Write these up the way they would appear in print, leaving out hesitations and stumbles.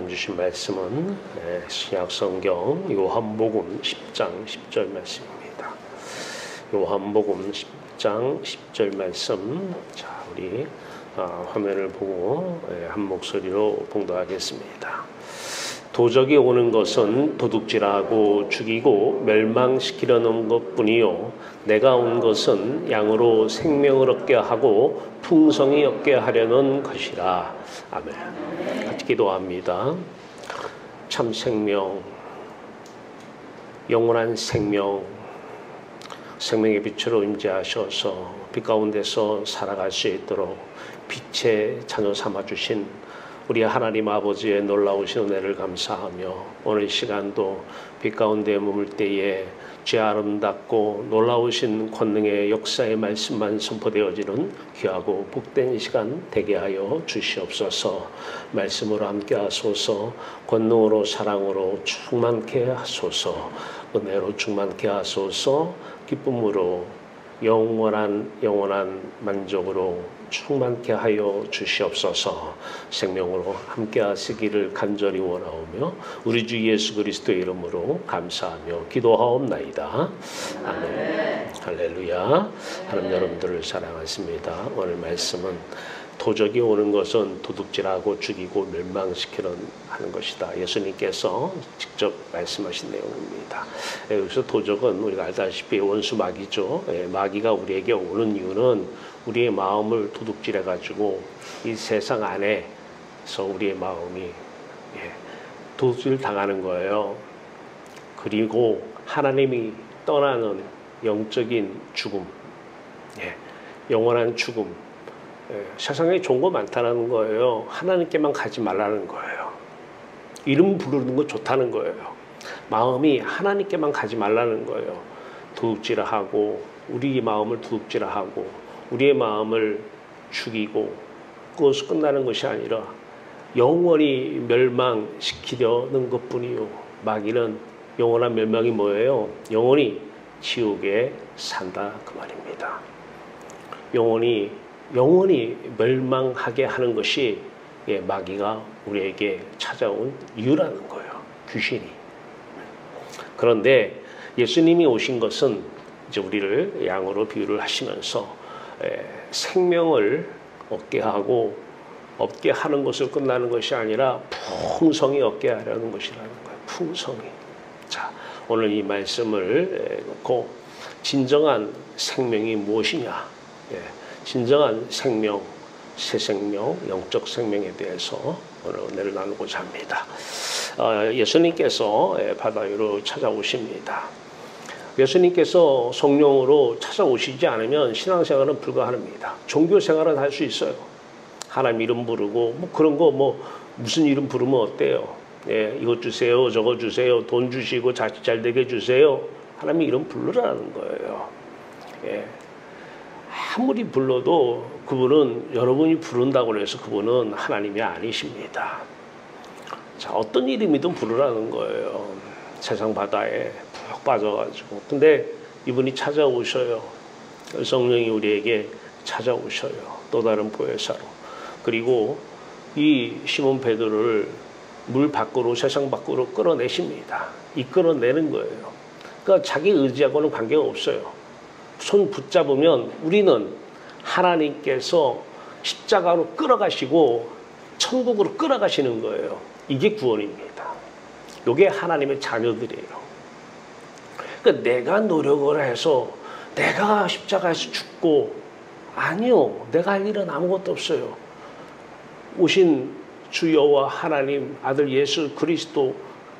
하나님 주신 말씀은 신약성경 요한복음 10장 10절 말씀입니다. 요한복음 10장 10절 말씀. 자, 우리 화면을 보고 한 목소리로 봉독하겠습니다. 도적이 오는 것은 도둑질하고 죽이고 멸망시키려는 것뿐이요 내가 온 것은 양으로 생명을 얻게 하고 풍성히 얻게 하려는 것이라. 아멘. 같이 기도합니다. 참 생명, 영원한 생명, 생명의 빛으로 임재하셔서 빛 가운데서 살아갈 수 있도록 빛의 자녀 삼아주신 우리 하나님 아버지의 놀라우신 은혜를 감사하며 오늘 시간도 빛 가운데 머물 때에 죄 아름답고 놀라우신 권능의 역사의 말씀만 선포되어지는 귀하고 복된 시간 되게 하여 주시옵소서. 말씀으로 함께 하소서. 권능으로 사랑으로 충만케 하소서. 은혜로 충만케 하소서. 기쁨으로 영원한 만족으로 충만케 하여 주시옵소서. 생명으로 함께 하시기를 간절히 원하오며 우리 주 예수 그리스도의 이름으로 감사하며 기도하옵나이다. 아멘. 할렐루야. 하나님 여러분들을 사랑하십니다. 오늘 말씀은 도적이 오는 것은 도둑질하고 죽이고 멸망시키는 하는 것이다. 예수님께서 직접 말씀하신 내용입니다. 여기서 도적은 우리가 알다시피 원수 마귀죠. 마귀가 우리에게 오는 이유는 우리의 마음을 도둑질해가지고 이 세상 안에서 우리의 마음이 도둑질 당하는 거예요. 그리고 하나님이 떠나는 영적인 죽음, 영원한 죽음. 세상에 좋은 거 많다는 거예요. 하나님께만 가지 말라는 거예요. 이름 부르는 거 좋다는 거예요. 마음이 하나님께만 가지 말라는 거예요. 도둑질하고 우리 마음을 도둑질하고 우리의 마음을 죽이고 그것이 끝나는 것이 아니라 영원히 멸망시키려는 것뿐이요. 마귀는 영원한 멸망이 뭐예요? 영원히 지옥에 산다 그 말입니다. 영원히 멸망하게 하는 것이 마귀가 우리에게 찾아온 이유라는 거예요. 귀신이. 그런데 예수님이 오신 것은 이제 우리를 양으로 비유를 하시면서 생명을 얻게 하고 얻게 하는 것을 끝나는 것이 아니라 풍성히 얻게 하려는 것이라는 거예요. 풍성히. 자, 오늘 이 말씀을 놓고 진정한 생명이 무엇이냐? 진정한 생명, 새 생명, 영적 생명에 대해서 오늘 은혜를 나누고자 합니다. 예수님께서 바다 위로 찾아오십니다. 예수님께서 성령으로 찾아오시지 않으면 신앙생활은 불가합니다. 종교생활은 할 수 있어요. 하나님 이름 부르고 뭐 그런 거 무슨 이름 부르면 어때요? 이것 주세요, 저거 주세요, 돈 주시고 자식 잘 되게 주세요. 하나님 이름 부르라는 거예요. 아무리 불러도 그분은 여러분이 부른다고 해서 그분은 하나님이 아니십니다. 자, 어떤 이름이든 부르라는 거예요. 세상 바다에 푹 빠져가지고. 근데 이분이 찾아오셔요. 성령이 우리에게 찾아오셔요. 또 다른 보혜사로. 그리고 이 시몬 베드로를 물 밖으로 세상 밖으로 끌어내십니다. 이끌어내는 거예요. 그러니까 자기 의지하고는 관계가 없어요. 손 붙잡으면 우리는 하나님께서 십자가로 끌어가시고 천국으로 끌어가시는 거예요. 이게 구원입니다. 이게 하나님의 자녀들이에요. 그러니까 내가 노력을 해서 내가 십자가에서 죽고 아니요. 내가 할 일은 아무것도 없어요. 오신 주 여호와 하나님 아들 예수 그리스도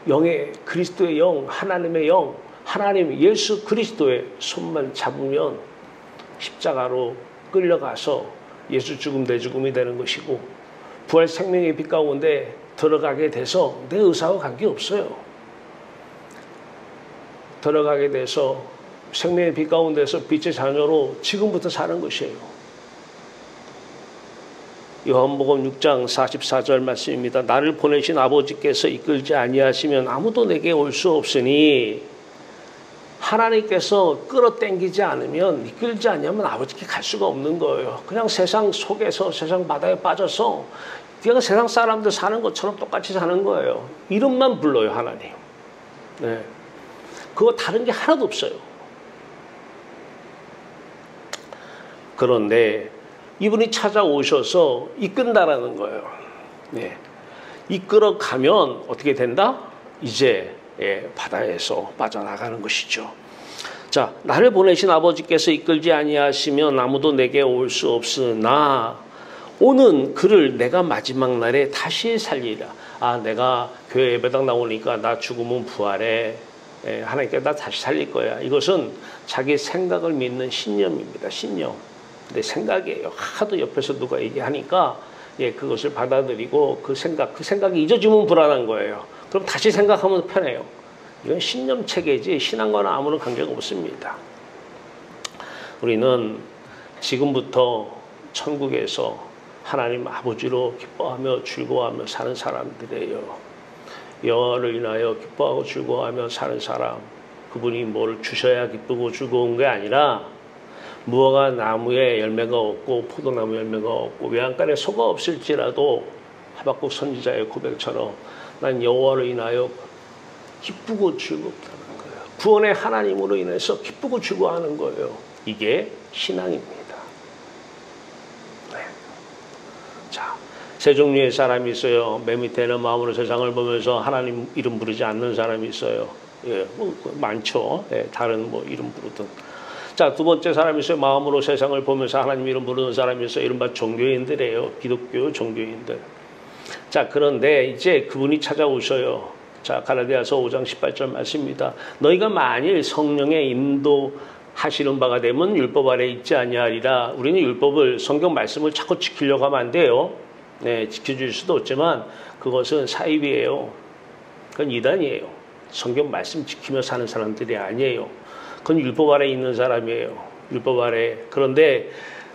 영의 그리스도의 영 하나님의 영 하나님 예수 그리스도의 손만 잡으면 십자가로 끌려가서 예수 죽음 내 죽음이 되는 것이고 부활 생명의 빛 가운데 들어가게 돼서 내 의사와 관계없어요. 들어가게 돼서 생명의 빛 가운데서 빛의 자녀로 지금부터 사는 것이에요. 요한복음 6장 44절 말씀입니다. 나를 보내신 아버지께서 이끌지 아니하시면 아무도 내게 올 수 없으니 하나님께서 끌어당기지 않으면 이끌지 않으면 아버지께 갈 수가 없는 거예요. 그냥 세상 속에서 세상 바다에 빠져서 네가 세상 사람들 사는 것처럼 똑같이 사는 거예요. 이름만 불러요, 하나님. 네. 그거 다른 게 하나도 없어요. 그런데 이분이 찾아오셔서 이끈다라는 거예요. 네. 이끌어 가면 어떻게 된다? 이제 바다에서 빠져나가는 것이죠. 자, 나를 보내신 아버지께서 이끌지 아니하시면 아무도 내게 올 수 없으나 오는 그를 내가 마지막 날에 다시 살리라. 아, 내가 교회 예배당 나오니까 나 죽으면 부활해. 하나님께 나 다시 살릴 거야. 이것은 자기 생각을 믿는 신념입니다. 신념. 근데 생각이에요. 하도 옆에서 누가 얘기하니까 그것을 받아들이고 그 생각이 잊어지면 불안한 거예요. 그럼 다시 생각하면 편해요. 이건 신념 체계지 신앙과는 아무런 관계가 없습니다. 우리는 지금부터 천국에서 하나님 아버지로 기뻐하며 즐거워하며 사는 사람들이에요. 여호와를 인하여 기뻐하고 즐거워하며 사는 사람, 그분이 뭘 주셔야 기쁘고 즐거운 게 아니라 무화과 나무에 열매가 없고 포도나무 열매가 없고 외양간에 소가 없을지라도 하박국 선지자의 고백처럼 난 여호와를 인하여 기쁘고 즐겁다는 거예요. 구원의 하나님으로 인해서 기쁘고 즐거워하는 거예요. 이게 신앙입니다. 네. 자, 세 종류의 사람이 있어요. 맨 밑에는 마음으로 세상을 보면서 하나님 이름 부르지 않는 사람이 있어요. 많죠. 다른 이름 부르든. 자, 두 번째 사람이 있어요. 마음으로 세상을 보면서 하나님 이름 부르는 사람이 있어요. 이른바 종교인들이에요. 기독교 종교인들. 자, 그런데 이제 그분이 찾아오셔요. 자, 갈라디아서 5장 18절 말씀입니다. 너희가 만일 성령의 인도하시는 바가 되면 율법 아래 있지 아니하리라. 우리는 율법을 성경 말씀을 자꾸 지키려고 하면 안 돼요. 네, 지켜줄 수도 없지만 그것은 사입이에요. 그건 이단이에요. 성경 말씀 지키며 사는 사람들이 아니에요. 그건 율법 아래 있는 사람이에요. 율법 아래. 그런데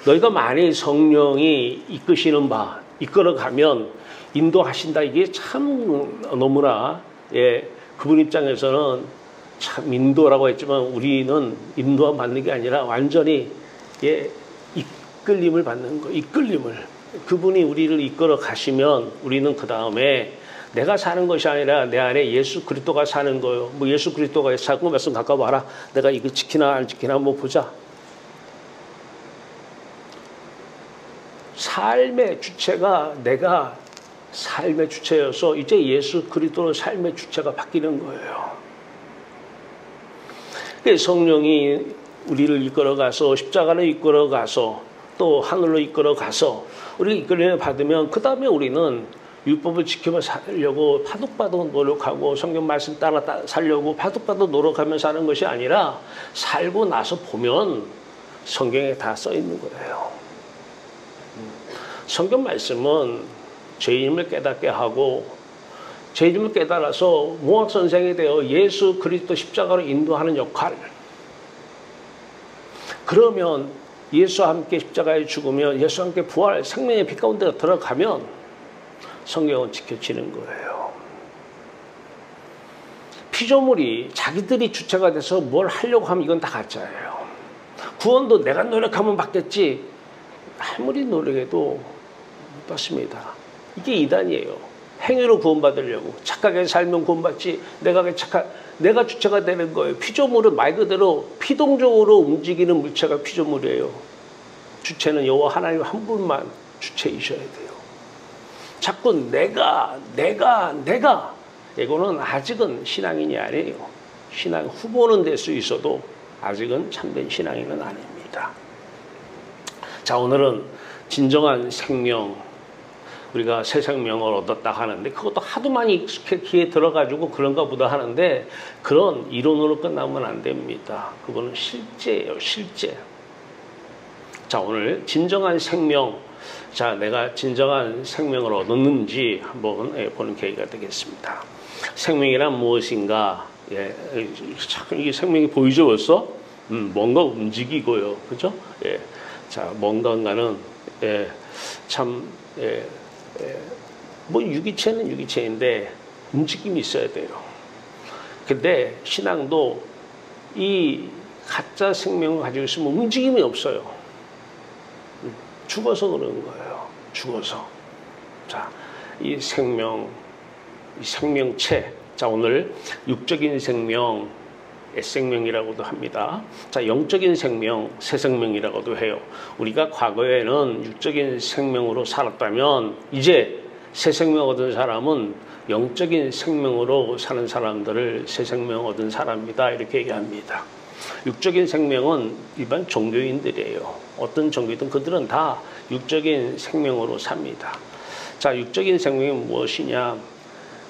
너희가 만일 성령이 이끄시는 바, 이끌어가면 인도하신다. 이게 참 너무나 그분 입장에서는 참 인도라고 했지만 우리는 인도만 받는 게 아니라 완전히 이끌림을 받는 거예요. 이끌림을. 그분이 우리를 이끌어 가시면 우리는 그 다음에 내가 사는 것이 아니라 내 안에 예수 그리스도가 사는 거예요. 예수 그리스도가 사고 말씀 가까워 봐라. 내가 이거 지키나 안 지키나 한번 보자. 삶의 주체가 내가 삶의 주체여서 이제 예수 그리스도의 삶의 주체가 바뀌는 거예요. 성령이 우리를 이끌어가서 십자가를 이끌어가서 또 하늘로 이끌어가서 우리가 이끌림을 받으면 그 다음에 우리는 율법을 지키며 살려고 파독파독 노력하고 성경 말씀 따라 살려고 파독파독 노력하며 사는 것이 아니라 살고 나서 보면 성경에 다 써 있는 거예요. 성경 말씀은 죄인임을 깨닫게 하고 죄인임을 깨달아서 모학 선생이 되어 예수 그리스도 십자가로 인도하는 역할. 그러면 예수와 함께 십자가에 죽으면 예수와 함께 부활 생명의 빛 가운데 들어가면 성경은 지켜지는 거예요. 피조물이 자기들이 주체가 돼서 뭘 하려고 하면 이건 다 가짜예요. 구원도 내가 노력하면 받겠지. 아무리 노력해도 못 받습니다. 이게 이단이에요. 행위로 구원받으려고. 착하게 살면 구원받지. 내가 주체가 되는 거예요. 피조물은 말 그대로 피동적으로 움직이는 물체가 피조물이에요. 주체는 여호와 하나님 한 분만 주체이셔야 돼요. 자꾸 내가 이거는 아직은 신앙인이 아니에요. 신앙 후보는 될 수 있어도 아직은 참된 신앙인은 아닙니다. 자, 오늘은 진정한 생명, 우리가 새 생명을 얻었다 하는데 그것도 하도 많이 익숙해 들어가지고 그런가 보다 하는데 그런 이론으로 끝나면 안 됩니다. 그거는 실제예요. 실제. 자, 오늘 진정한 생명, 자, 내가 진정한 생명을 얻었는지 한번 보는 계기가 되겠습니다. 생명이란 무엇인가? 이 생명이 보이죠 벌써? 뭔가 움직이고요. 그죠? 자, 뭔가는 유기체는 유기체인데 움직임이 있어야 돼요. 근데 신앙도 이 가짜 생명을 가지고 있으면 움직임이 없어요. 죽어서 그러는 거예요. 죽어서. 자, 이 생명, 이 생명체. 자, 오늘 육적인 생명, 생명이라고도 합니다. 자, 영적인 생명, 새 생명이라고도 해요. 우리가 과거에는 육적인 생명으로 살았다면 이제 새 생명 얻은 사람은 영적인 생명으로 사는 사람들을 새 생명 얻은 사람이다 이렇게 얘기합니다. 육적인 생명은 일반 종교인들이에요. 어떤 종교든 그들은 다 육적인 생명으로 삽니다. 자, 육적인 생명이 무엇이냐?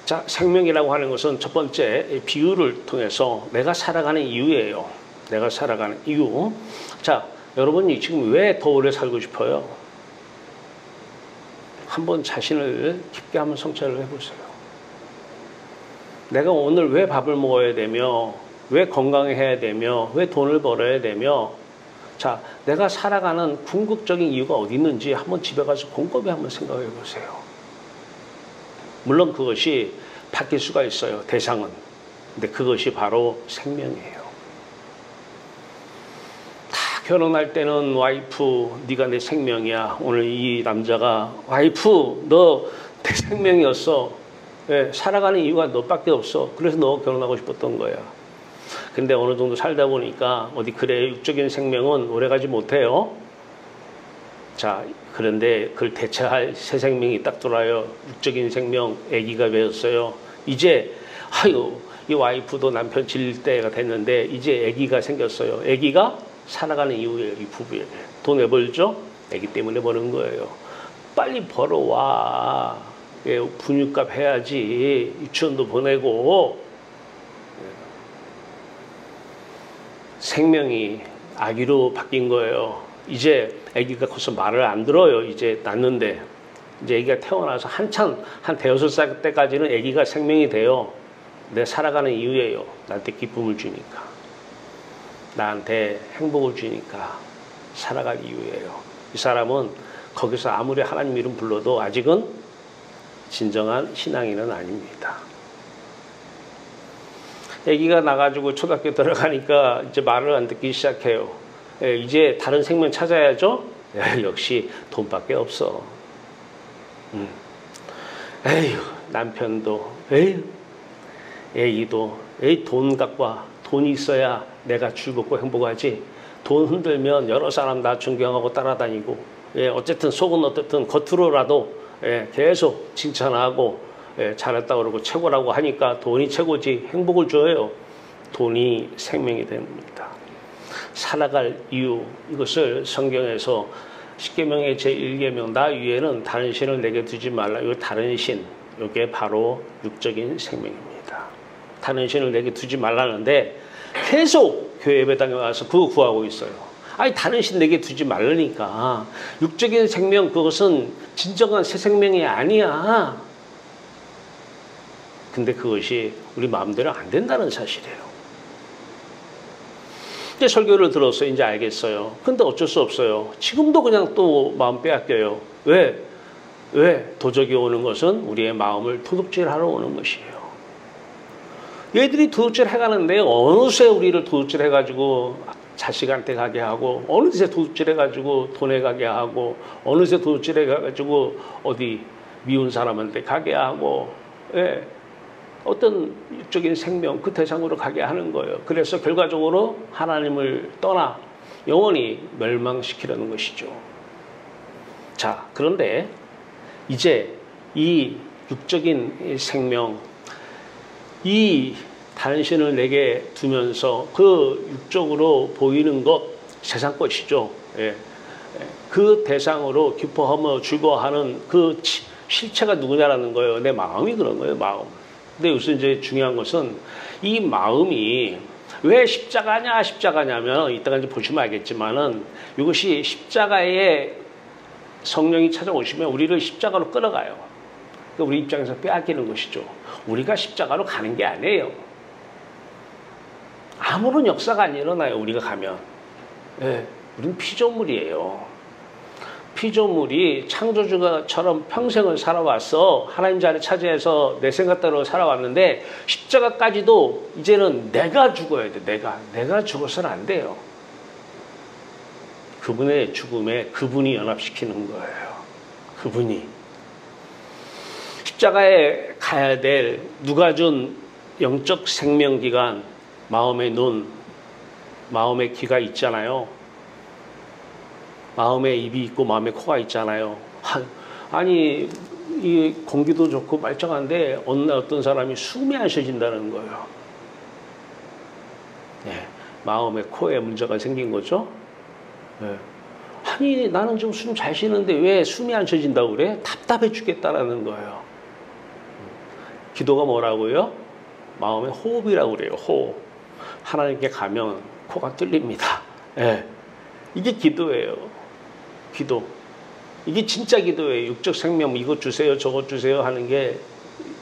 자, 생명이라고 하는 것은 첫 번째 비유를 통해서 내가 살아가는 이유예요. 내가 살아가는 이유. 자, 여러분이 지금 왜 더 오래 살고 싶어요? 한번 자신을 깊게 한번 성찰을 해보세요. 내가 오늘 왜 밥을 먹어야 되며, 왜 건강해야 되며, 왜 돈을 벌어야 되며, 자, 내가 살아가는 궁극적인 이유가 어디 있는지 한번 집에 가서 곰곰이 한번 생각해 보세요. 물론 그것이 바뀔 수가 있어요. 대상은. 근데 그것이 바로 생명이에요. 다 결혼할 때는 와이프, 네가 내 생명이야. 오늘 이 남자가 와이프, 너 내 생명이었어. 왜? 살아가는 이유가 너밖에 없어. 그래서 너 결혼하고 싶었던 거야. 근데 어느 정도 살다 보니까 어디 그래 육적인 생명은 오래가지 못해요. 자, 그런데 그걸 대체할 새 생명이 딱 돌아요. 육적인 생명, 아기가 되었어요. 이제 아유, 이 와이프도 남편 질릴 때가 됐는데 이제 아기가 생겼어요. 아기가 살아가는 이유예요. 이 부부에. 돈 왜 벌죠? 아기 때문에 버는 거예요. 빨리 벌어와. 예, 분유값 해야지. 유치원도 보내고. 생명이 아기로 바뀐 거예요. 이제 아기가 커서 말을 안 들어요. 이제 낳는데 이제 아기가 태어나서 한참 한 대여섯 살 때까지는 아기가 생명이 돼요. 내 살아가는 이유예요. 나한테 기쁨을 주니까, 나한테 행복을 주니까 살아갈 이유예요. 이 사람은 거기서 아무리 하나님 이름 불러도 아직은 진정한 신앙인은 아닙니다. 아기가 나가지고 초등학교 들어가니까 이제 말을 안 듣기 시작해요. 예, 이제 다른 생명 찾아야죠. 예, 역시 돈밖에 없어. 에휴, 남편도, 에휴, 애기도, 에이, 돈 갖고 와. 돈이 있어야 내가 즐겁고 행복하지. 돈 흔들면 여러 사람 나 존경하고 따라다니고, 예, 어쨌든 속은 어떻든 겉으로라도 예, 계속 칭찬하고 예, 잘했다 그러고 최고라고 하니까 돈이 최고지. 행복을 줘요. 돈이 생명이 됩니다. 살아갈 이유, 이것을 성경에서 십계명의 제1계명 나 위에는 다른 신을 내게 두지 말라. 이거 다른 신, 이게 바로 육적인 생명입니다. 다른 신을 내게 두지 말라는데 계속 교회 예배당에 와서 그거 구하고 있어요. 아니, 다른 신 내게 두지 말라니까. 육적인 생명, 그것은 진정한 새 생명이 아니야. 근데 그것이 우리 마음대로 안 된다는 사실이에요. 이제 설교를 들었어요. 이제 알겠어요. 근데 어쩔 수 없어요. 지금도 그냥 또 마음 빼앗겨요. 왜? 도적이 오는 것은 우리의 마음을 도둑질하러 오는 것이에요. 얘들이 도둑질 해가는데 어느새 우리를 도둑질 해가지고 자식한테 가게 하고, 어느새 도둑질 해가지고 돈에 가게 하고, 어느새 도둑질 해가지고 어디 미운 사람한테 가게 하고, 예. 어떤 육적인 생명 그 대상으로 가게 하는 거예요. 그래서 결과적으로 하나님을 떠나 영원히 멸망시키려는 것이죠. 자, 그런데 이제 이 육적인 생명, 이 다른 신을 내게 두면서 그 육적으로 보이는 것, 세상 것이죠. 예. 그 대상으로 기뻐하며 즐거워하는 그 실체가 누구냐라는 거예요. 내 마음이 그런 거예요, 마음. 근데 여기서 이제 중요한 것은 이 마음이 왜 십자가냐면 이따가 이제 보시면 알겠지만은 이것이 십자가에 성령이 찾아오시면 우리를 십자가로 끌어가요. 그러니까 우리 입장에서 빼앗기는 것이죠. 우리가 십자가로 가는 게 아니에요. 아무런 역사가 안 일어나요. 우리가 가면. 예, 우리는 피조물이에요. 피조물이 창조주처럼 평생을 살아왔어. 하나님 자리 차지해서 내 생각대로 살아왔는데 십자가까지도 이제는 내가 죽어야 돼. 내가 죽어서는 안 돼요. 그분의 죽음에 그분이 연합시키는 거예요. 그분이. 십자가에 가야 될 누가 준 영적 생명기관, 마음의 눈, 마음의 귀가 있잖아요. 마음의 입이 있고 마음의 코가 있잖아요. 아니 이 공기도 좋고 말짱한데 어느 날 어떤 사람이 숨이 안 쉬어진다는 거예요. 네, 마음의 코에 문제가 생긴 거죠. 네. 아니 나는 좀 숨 잘 쉬는데 왜 숨이 안 쉬어진다고 그래? 답답해 죽겠다라는 거예요. 기도가 뭐라고요? 마음의 호흡이라고 그래요. 호흡. 하나님께 가면 코가 뚫립니다. 네. 이게 기도예요. 기도. 이게 진짜 기도예요. 육적 생명 이것 주세요 저것 주세요 하는 게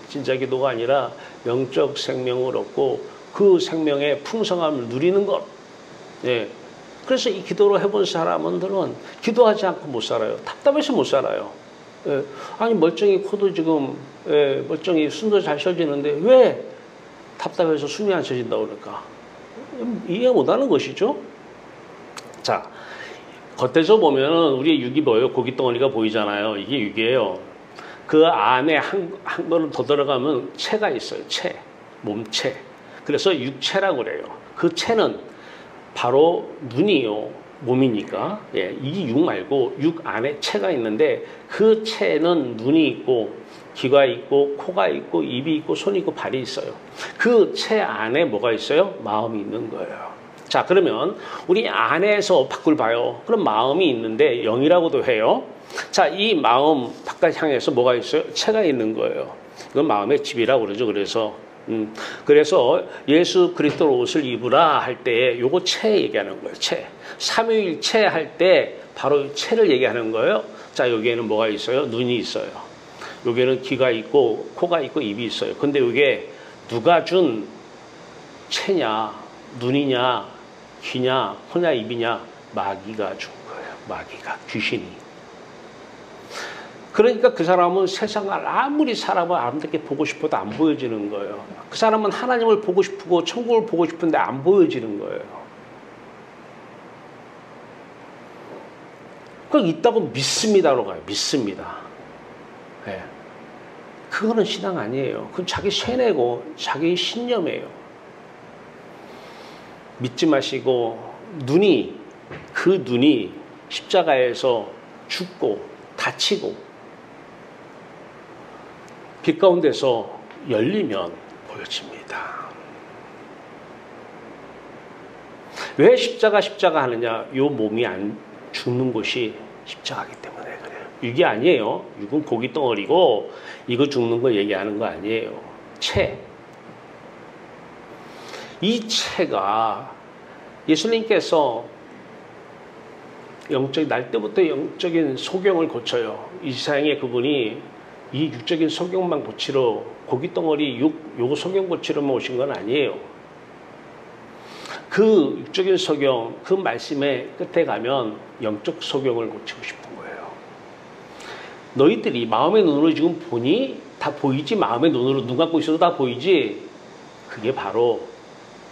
진짜 기도가 아니라 영적 생명을 얻고 그 생명의 풍성함을 누리는 것. 예. 그래서 이 기도를 해본 사람들은 기도하지 않고 못 살아요. 답답해서 못 살아요. 예. 아니 멀쩡히 코도 지금 멀쩡히 숨도 잘 쉬어지는데 왜 답답해서 숨이 안 쉬어진다고 그럴까? 이해 못하는 것이죠. 자, 겉에서 보면은 우리의 육이 뭐예요? 고기 덩어리가 보이잖아요. 이게 육이에요. 그 안에 한 걸음 더 들어가면 체가 있어요. 체, 몸체. 그래서 육체라고 그래요. 그 체는 바로 눈이요, 몸이니까. 예, 이게 육 말고 육 안에 체가 있는데 그 체는 눈이 있고 귀가 있고 코가 있고 입이 있고 손이 있고 발이 있어요. 그 체 안에 뭐가 있어요? 마음이 있는 거예요. 자, 그러면 우리 안에서 밖을 봐요. 그럼 마음이 있는데 영이라고도 해요. 자, 이 마음 바깥 향해서 뭐가 있어요? 체가 있는 거예요. 이건 마음의 집이라고 그러죠. 그래서 예수 그리스도 옷을 입으라 할 때 요거 체 얘기하는 거예요. 체. 삼위일체 할 때 바로 체를 얘기하는 거예요. 자, 여기에는 뭐가 있어요? 눈이 있어요. 여기에는 귀가 있고 코가 있고 입이 있어요. 근데 이게 누가 준 체냐, 눈이냐, 귀냐, 코냐, 입이냐? 마귀가 준 거예요. 마귀가, 귀신이. 그러니까 그 사람은 세상을 아무리 사람을 아름답게 보고 싶어도 안 보여지는 거예요. 그 사람은 하나님을 보고 싶고 천국을 보고 싶은데 안 보여지는 거예요. 그걸 있다고 믿습니다로 가요. 믿습니다. 네. 그거는 신앙 아니에요. 그건 자기 쇠뇌고 자기 신념이에요. 믿지 마시고 그 눈이 십자가에서 죽고 다치고 빛 가운데서 열리면 보여집니다. 왜 십자가 하느냐? 요 몸이 안 죽는 곳이 십자가이기 때문에 그래요. 육이 아니에요. 육은 고기 덩어리고 이거 죽는 거 얘기하는 거 아니에요. 체. 이 체가 예수님께서 날 때부터 영적인 소경을 고쳐요. 이 세상에 그분이 이 육적인 소경만 고치러 고기 덩어리 요거 소경 고치러만 오신 건 아니에요. 그 육적인 소경, 그 말씀의 끝에 가면 영적 소경을 고치고 싶은 거예요. 너희들이 마음의 눈으로 지금 보니 다 보이지? 마음의 눈으로 눈 감고 있어도 다 보이지? 그게 바로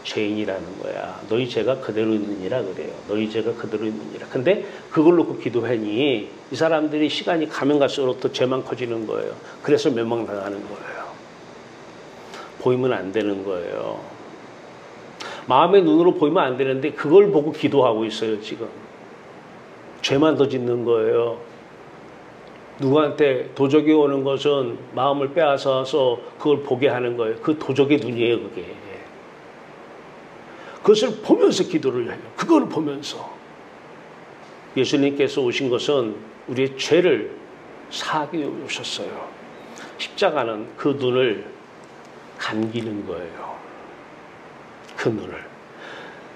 죄인이라는 거야. 너희 죄가 그대로 있느니라 그래요. 너희 죄가 그대로 있느니라. 근데 그걸 놓고 기도하니 이 사람들이 시간이 가면 갈수록 더 죄만 커지는 거예요. 그래서 멸망당하는 거예요. 보이면 안 되는 거예요. 마음의 눈으로 보이면 안 되는데 그걸 보고 기도하고 있어요. 지금 죄만 더 짓는 거예요. 누구한테 도적이 오는 것은 마음을 빼앗아서 그걸 보게 하는 거예요. 그 도적의 눈이에요. 그게. 그것을 보면서 기도를 해요. 그걸 보면서. 예수님께서 오신 것은 우리의 죄를 사하기 위해 오셨어요. 십자가는 그 눈을 감기는 거예요. 그 눈을.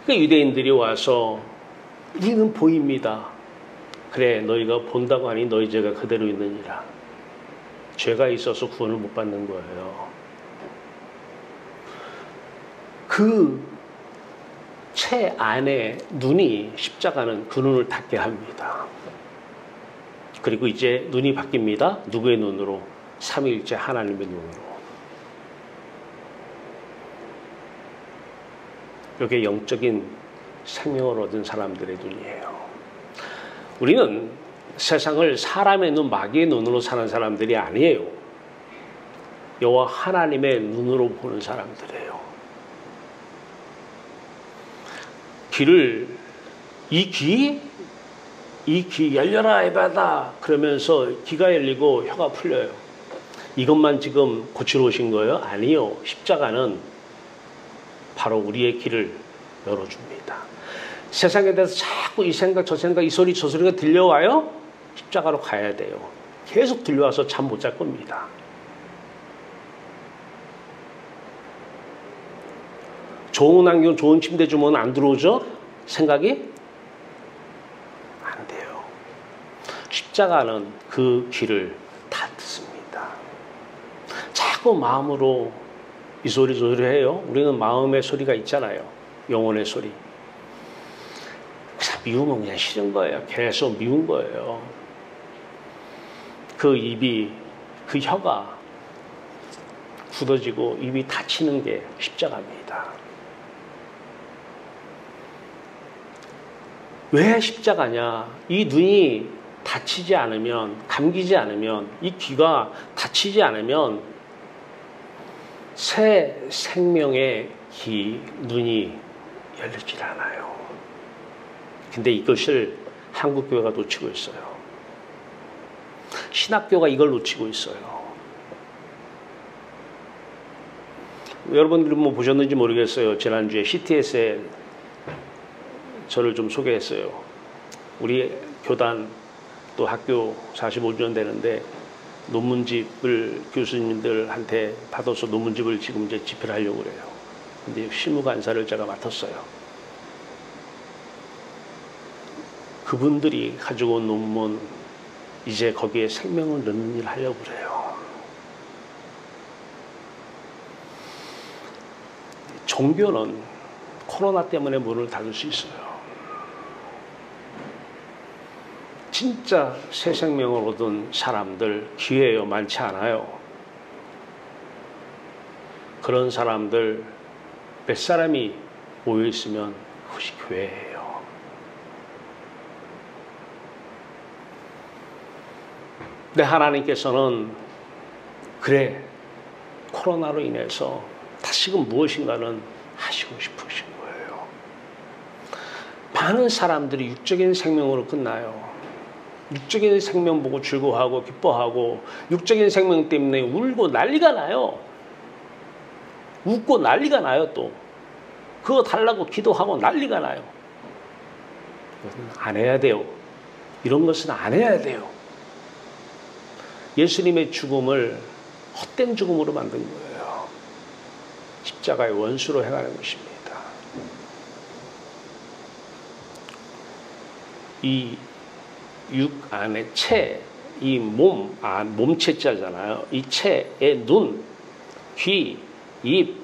그러니까 유대인들이 와서 우리는 보입니다. 그래, 너희가 본다고 하니 너희 죄가 그대로 있느니라. 죄가 있어서 구원을 못 받는 거예요. 그 체 안에 눈이 십자가는 그 눈을 닫게 합니다. 그리고 이제 눈이 바뀝니다. 누구의 눈으로? 삼위일체 하나님의 눈으로. 이게 영적인 생명을 얻은 사람들의 눈이에요. 우리는 세상을 사람의 눈, 마귀의 눈으로 사는 사람들이 아니에요. 여호와 하나님의 눈으로 보는 사람들이에요. 이 귀 열려라 에바다 그러면서 귀가 열리고 혀가 풀려요. 이것만 지금 고치러 오신 거예요? 아니요. 십자가는 바로 우리의 귀를 열어줍니다. 세상에 대해서 자꾸 이 생각 저 생각 이 소리 저 소리가 들려와요? 십자가로 가야 돼요. 계속 들려와서 잠 못 잘 겁니다. 좋은 환경 좋은 침대 주면 안 들어오죠? 생각이? 안 돼요. 십자가는 그 귀를 다 듣습니다. 자꾸 마음으로 이 소리 저 소리 해요. 우리는 마음의 소리가 있잖아요. 영혼의 소리. 미우면 그냥 싫은 거예요. 계속 미운 거예요. 그 입이, 그 혀가 굳어지고 입이 다치는 게 십자가입니다. 왜 십자가냐? 이 눈이 다치지 않으면, 감기지 않으면, 이 귀가 다치지 않으면 새 생명의 눈이 열리질 않아요. 근데 이것을 한국교회가 놓치고 있어요. 신학교가 이걸 놓치고 있어요. 여러분들은 뭐 보셨는지 모르겠어요. 지난주에 CTS에 저를 좀 소개했어요. 우리 교단 또 학교 45주년 되는데 논문집을 교수님들한테 받아서 논문집을 지금 이제 집필을 하려고 그래요. 근데 실무간사를 제가 맡았어요. 그분들이 가지고 온 논문 이제 거기에 생명을 넣는 일을 하려고 그래요. 종교는 코로나 때문에 문을 닫을 수 있어요. 진짜 새 생명을 얻은 사람들 기회예요. 많지 않아요. 그런 사람들 몇 사람이 모여 있으면 그것이 교회예요. 근데 하나님께서는 그래 코로나로 인해서 다시금 무엇인가는 하시고 싶으신 거예요. 많은 사람들이 육적인 생명으로 끝나요. 육적인 생명 보고 즐거워하고 기뻐하고 육적인 생명 때문에 울고 난리가 나요. 웃고 난리가 나요. 또 그거 달라고 기도하고 난리가 나요. 이것은 안 해야 돼요. 이런 것은 안 해야 돼요. 예수님의 죽음을 헛된 죽음으로 만든 거예요. 십자가의 원수로 행하는 것입니다. 이 육 안에 체, 이 몸체자잖아요. 이 체의 눈, 귀, 입,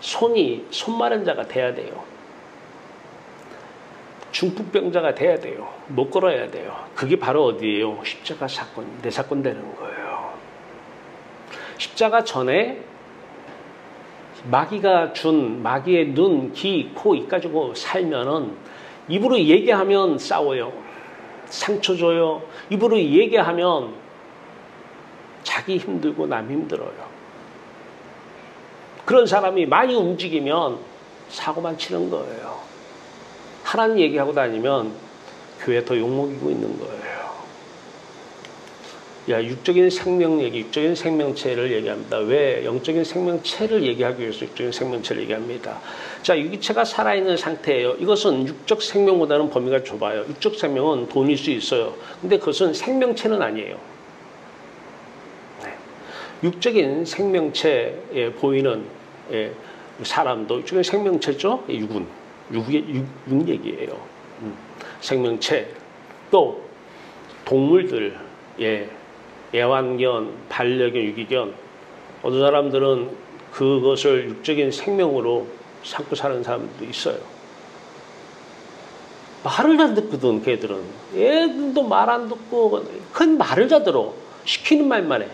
손이 손 마른 자가 돼야 돼요. 중풍병자가 돼야 돼요. 못 걸어야 돼요. 그게 바로 어디예요? 십자가 사건, 내 사건 되는 거예요. 십자가 전에 마귀가 준 마귀의 눈, 귀, 코, 입 가지고 살면은 입으로 얘기하면 싸워요. 상처 줘요. 입으로 얘기하면 자기 힘들고 남 힘들어요. 그런 사람이 많이 움직이면 사고만 치는 거예요. 하나님 얘기하고 다니면 교회 더 욕먹이고 있는 거예요. 야, 육적인 생명 얘기, 육적인 생명체를 얘기합니다. 왜? 영적인 생명체를 얘기하기 위해서 육적인 생명체를 얘기합니다. 자, 유기체가 살아있는 상태예요. 이것은 육적 생명보다는 범위가 좁아요. 육적 생명은 돈일 수 있어요. 근데 그것은 생명체는 아니에요. 네. 육적인 생명체에 보이는 사람도 육적인 생명체죠. 육은. 육 얘기예요. 생명체. 또 동물들, 애완견, 반려견, 유기견. 어떤 사람들은 그것을 육적인 생명으로 삼고 사는 사람도 있어요. 말을 잘 듣거든, 걔들은. 얘들도 말 안 듣고, 큰 말을 잘 들어. 시키는 말만 해.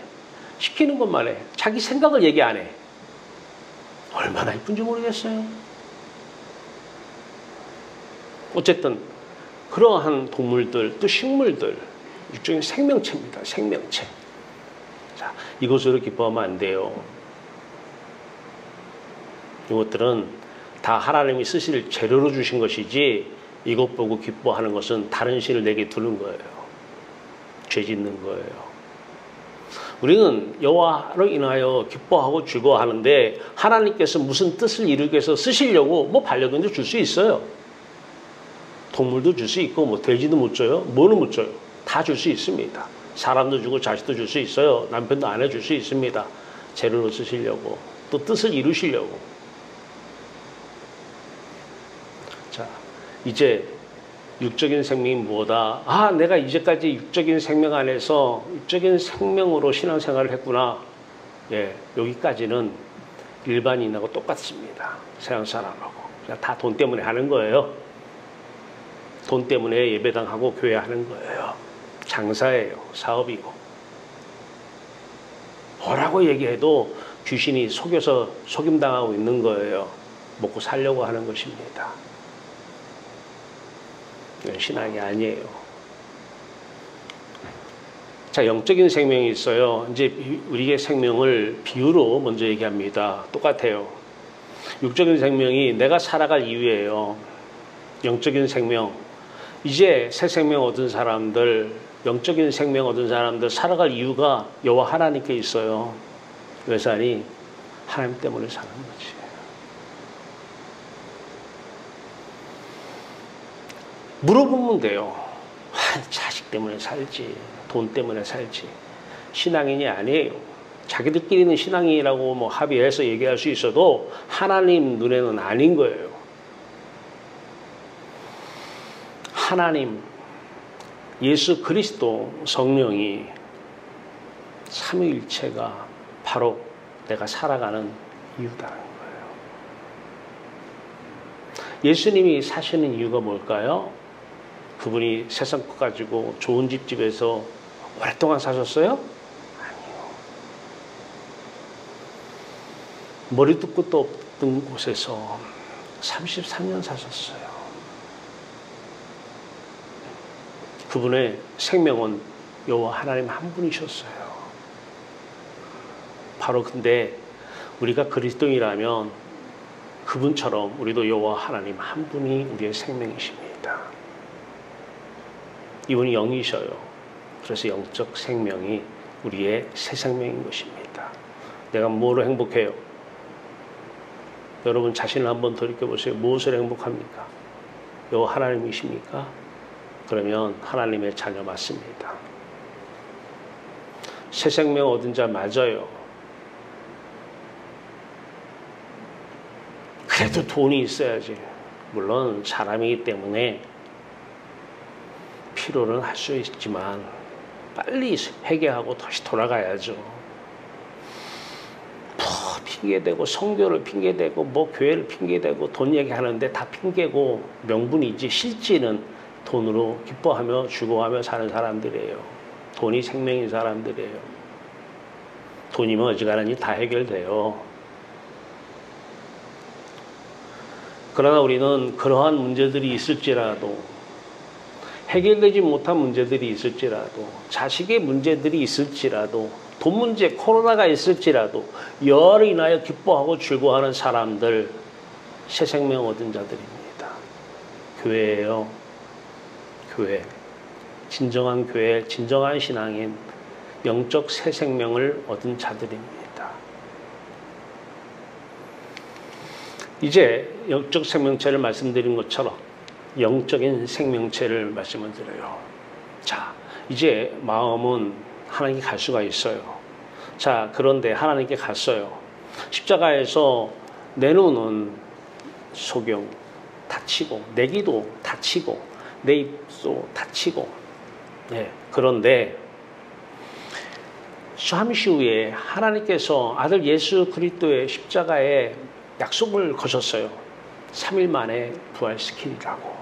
시키는 것만 해. 자기 생각을 얘기 안 해. 얼마나 이쁜지 모르겠어요. 어쨌든, 그러한 동물들, 또 식물들, 육적인 생명체입니다. 생명체. 자, 이것으로 기뻐하면 안 돼요. 이것들은 다 하나님이 쓰실 재료로 주신 것이지 이것 보고 기뻐하는 것은 다른 신을 내게 두는 거예요. 죄 짓는 거예요. 우리는 여호와로 인하여 기뻐하고 즐거워하는데 하나님께서 무슨 뜻을 이루기 위해서 쓰시려고 뭐 반려견도 줄 수 있어요. 동물도 줄 수 있고 뭐 돼지도 못 줘요. 뭐는 못 줘요. 다 줄 수 있습니다. 사람도 주고 자식도 줄 수 있어요. 남편도 아내 줄 수 있습니다. 재료로 쓰시려고 또 뜻을 이루시려고. 자, 이제 육적인 생명이 뭐다? 아, 내가 이제까지 육적인 생명 안에서 육적인 생명으로 신앙생활을 했구나. 예, 여기까지는 일반인하고 똑같습니다. 세상 사람하고. 그냥 다 돈 때문에 하는 거예요. 돈 때문에 예배당하고 교회 하는 거예요. 장사예요. 사업이고. 뭐라고 얘기해도 귀신이 속여서 속임당하고 있는 거예요. 먹고 살려고 하는 것입니다. 이건 신앙이 아니에요. 자, 영적인 생명이 있어요. 이제 우리의 생명을 비유로 먼저 얘기합니다. 똑같아요. 육적인 생명이 내가 살아갈 이유예요. 영적인 생명. 이제 새 생명 얻은 사람들, 영적인 생명 얻은 사람들 살아갈 이유가 여호와 하나님께 있어요. 왜 사니? 하나님 때문에 사는 거지. 물어보면 돼요. 자식 때문에 살지, 돈 때문에 살지. 신앙인이 아니에요. 자기들끼리는 신앙이라고 뭐 합의해서 얘기할 수 있어도 하나님 눈에는 아닌 거예요. 하나님, 예수 그리스도 성령이 삼위일체가 바로 내가 살아가는 이유다는 거예요. 예수님이 사시는 이유가 뭘까요? 그분이 세상 것 가지고 좋은 집에서 오랫동안 사셨어요? 아니요. 머리도 끝도 없던 곳에서 33년 사셨어요. 그분의 생명은 여호와 하나님 한 분이셨어요. 바로 근데 우리가 그리스도인이라면 그분처럼 우리도 여호와 하나님 한 분이 우리의 생명이십니다. 이분이 영이셔요. 그래서 영적 생명이 우리의 새 생명인 것입니다. 내가 뭐로 행복해요? 여러분 자신을 한번 돌이켜보세요. 무엇을 행복합니까? 여호와 하나님이십니까? 그러면 하나님의 자녀 맞습니다. 새 생명 얻은 자 맞아요. 그래도 돈이 있어야지. 물론 사람이기 때문에 필요는 할 수 있지만 빨리 회개하고 다시 돌아가야죠. 핑계대고 성교를 핑계대고 뭐 교회를 핑계대고 돈 얘기하는데 다 핑계고 명분이지 실제는 돈으로 기뻐하며 즐거워하며 사는 사람들이에요. 돈이 생명인 사람들이에요. 돈이면 어지간한 일 다 해결돼요. 그러나 우리는 그러한 문제들이 있을지라도 해결되지 못한 문제들이 있을지라도 자식의 문제들이 있을지라도 돈 문제, 코로나가 있을지라도 열을 인하여 기뻐하고 즐거워하는 사람들 새 생명 얻은 자들입니다. 교회예요. 교회. 진정한 교회, 진정한 신앙인 영적 새 생명을 얻은 자들입니다. 이제 영적 생명체를 말씀드린 것처럼 영적인 생명체를 말씀을 드려요. 자, 이제 마음은 하나님께 갈 수가 있어요. 자, 그런데 하나님께 갔어요. 십자가에서 내 눈은 소경 다치고 내 귀도 다치고 내 입도 다치고 네, 그런데 잠시 후에 하나님께서 아들 예수 그리스도의 십자가에 약속을 거셨어요. 3일 만에 부활시키리라고.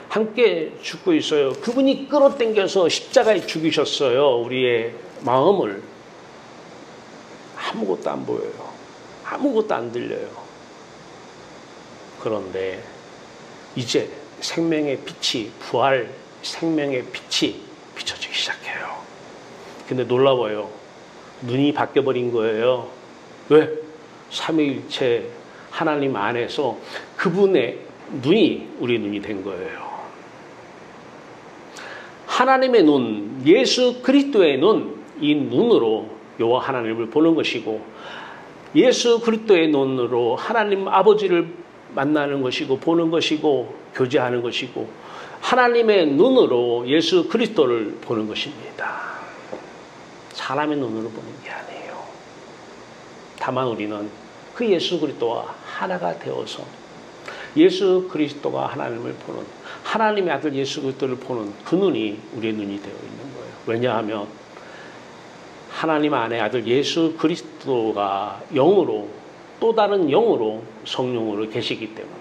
함께 죽고 있어요. 그분이 끌어당겨서 십자가에 죽이셨어요. 우리의 마음을. 아무것도 안 보여요. 아무것도 안 들려요. 그런데 이제 생명의 빛이, 부활 생명의 빛이 비춰지기 시작해요. 근데 놀라워요. 눈이 바뀌어버린 거예요. 왜? 삼위일체 하나님 안에서 그분의 눈이 우리 눈이 된 거예요. 하나님의 눈, 예수 그리스도의 눈, 이 눈으로 여호와 하나님을 보는 것이고 예수 그리스도의 눈으로 하나님 아버지를 만나는 것이고 보는 것이고 교제하는 것이고 하나님의 눈으로 예수 그리스도를 보는 것입니다. 사람의 눈으로 보는 게 아니에요. 다만 우리는 그 예수 그리스도와 하나가 되어서 예수 그리스도가 하나님을 보는 하나님의 아들 예수 그리스도를 보는 그 눈이 우리의 눈이 되어 있는 거예요. 왜냐하면 하나님 안에 아들 예수 그리스도가 영으로 또 다른 영으로 성령으로 계시기 때문에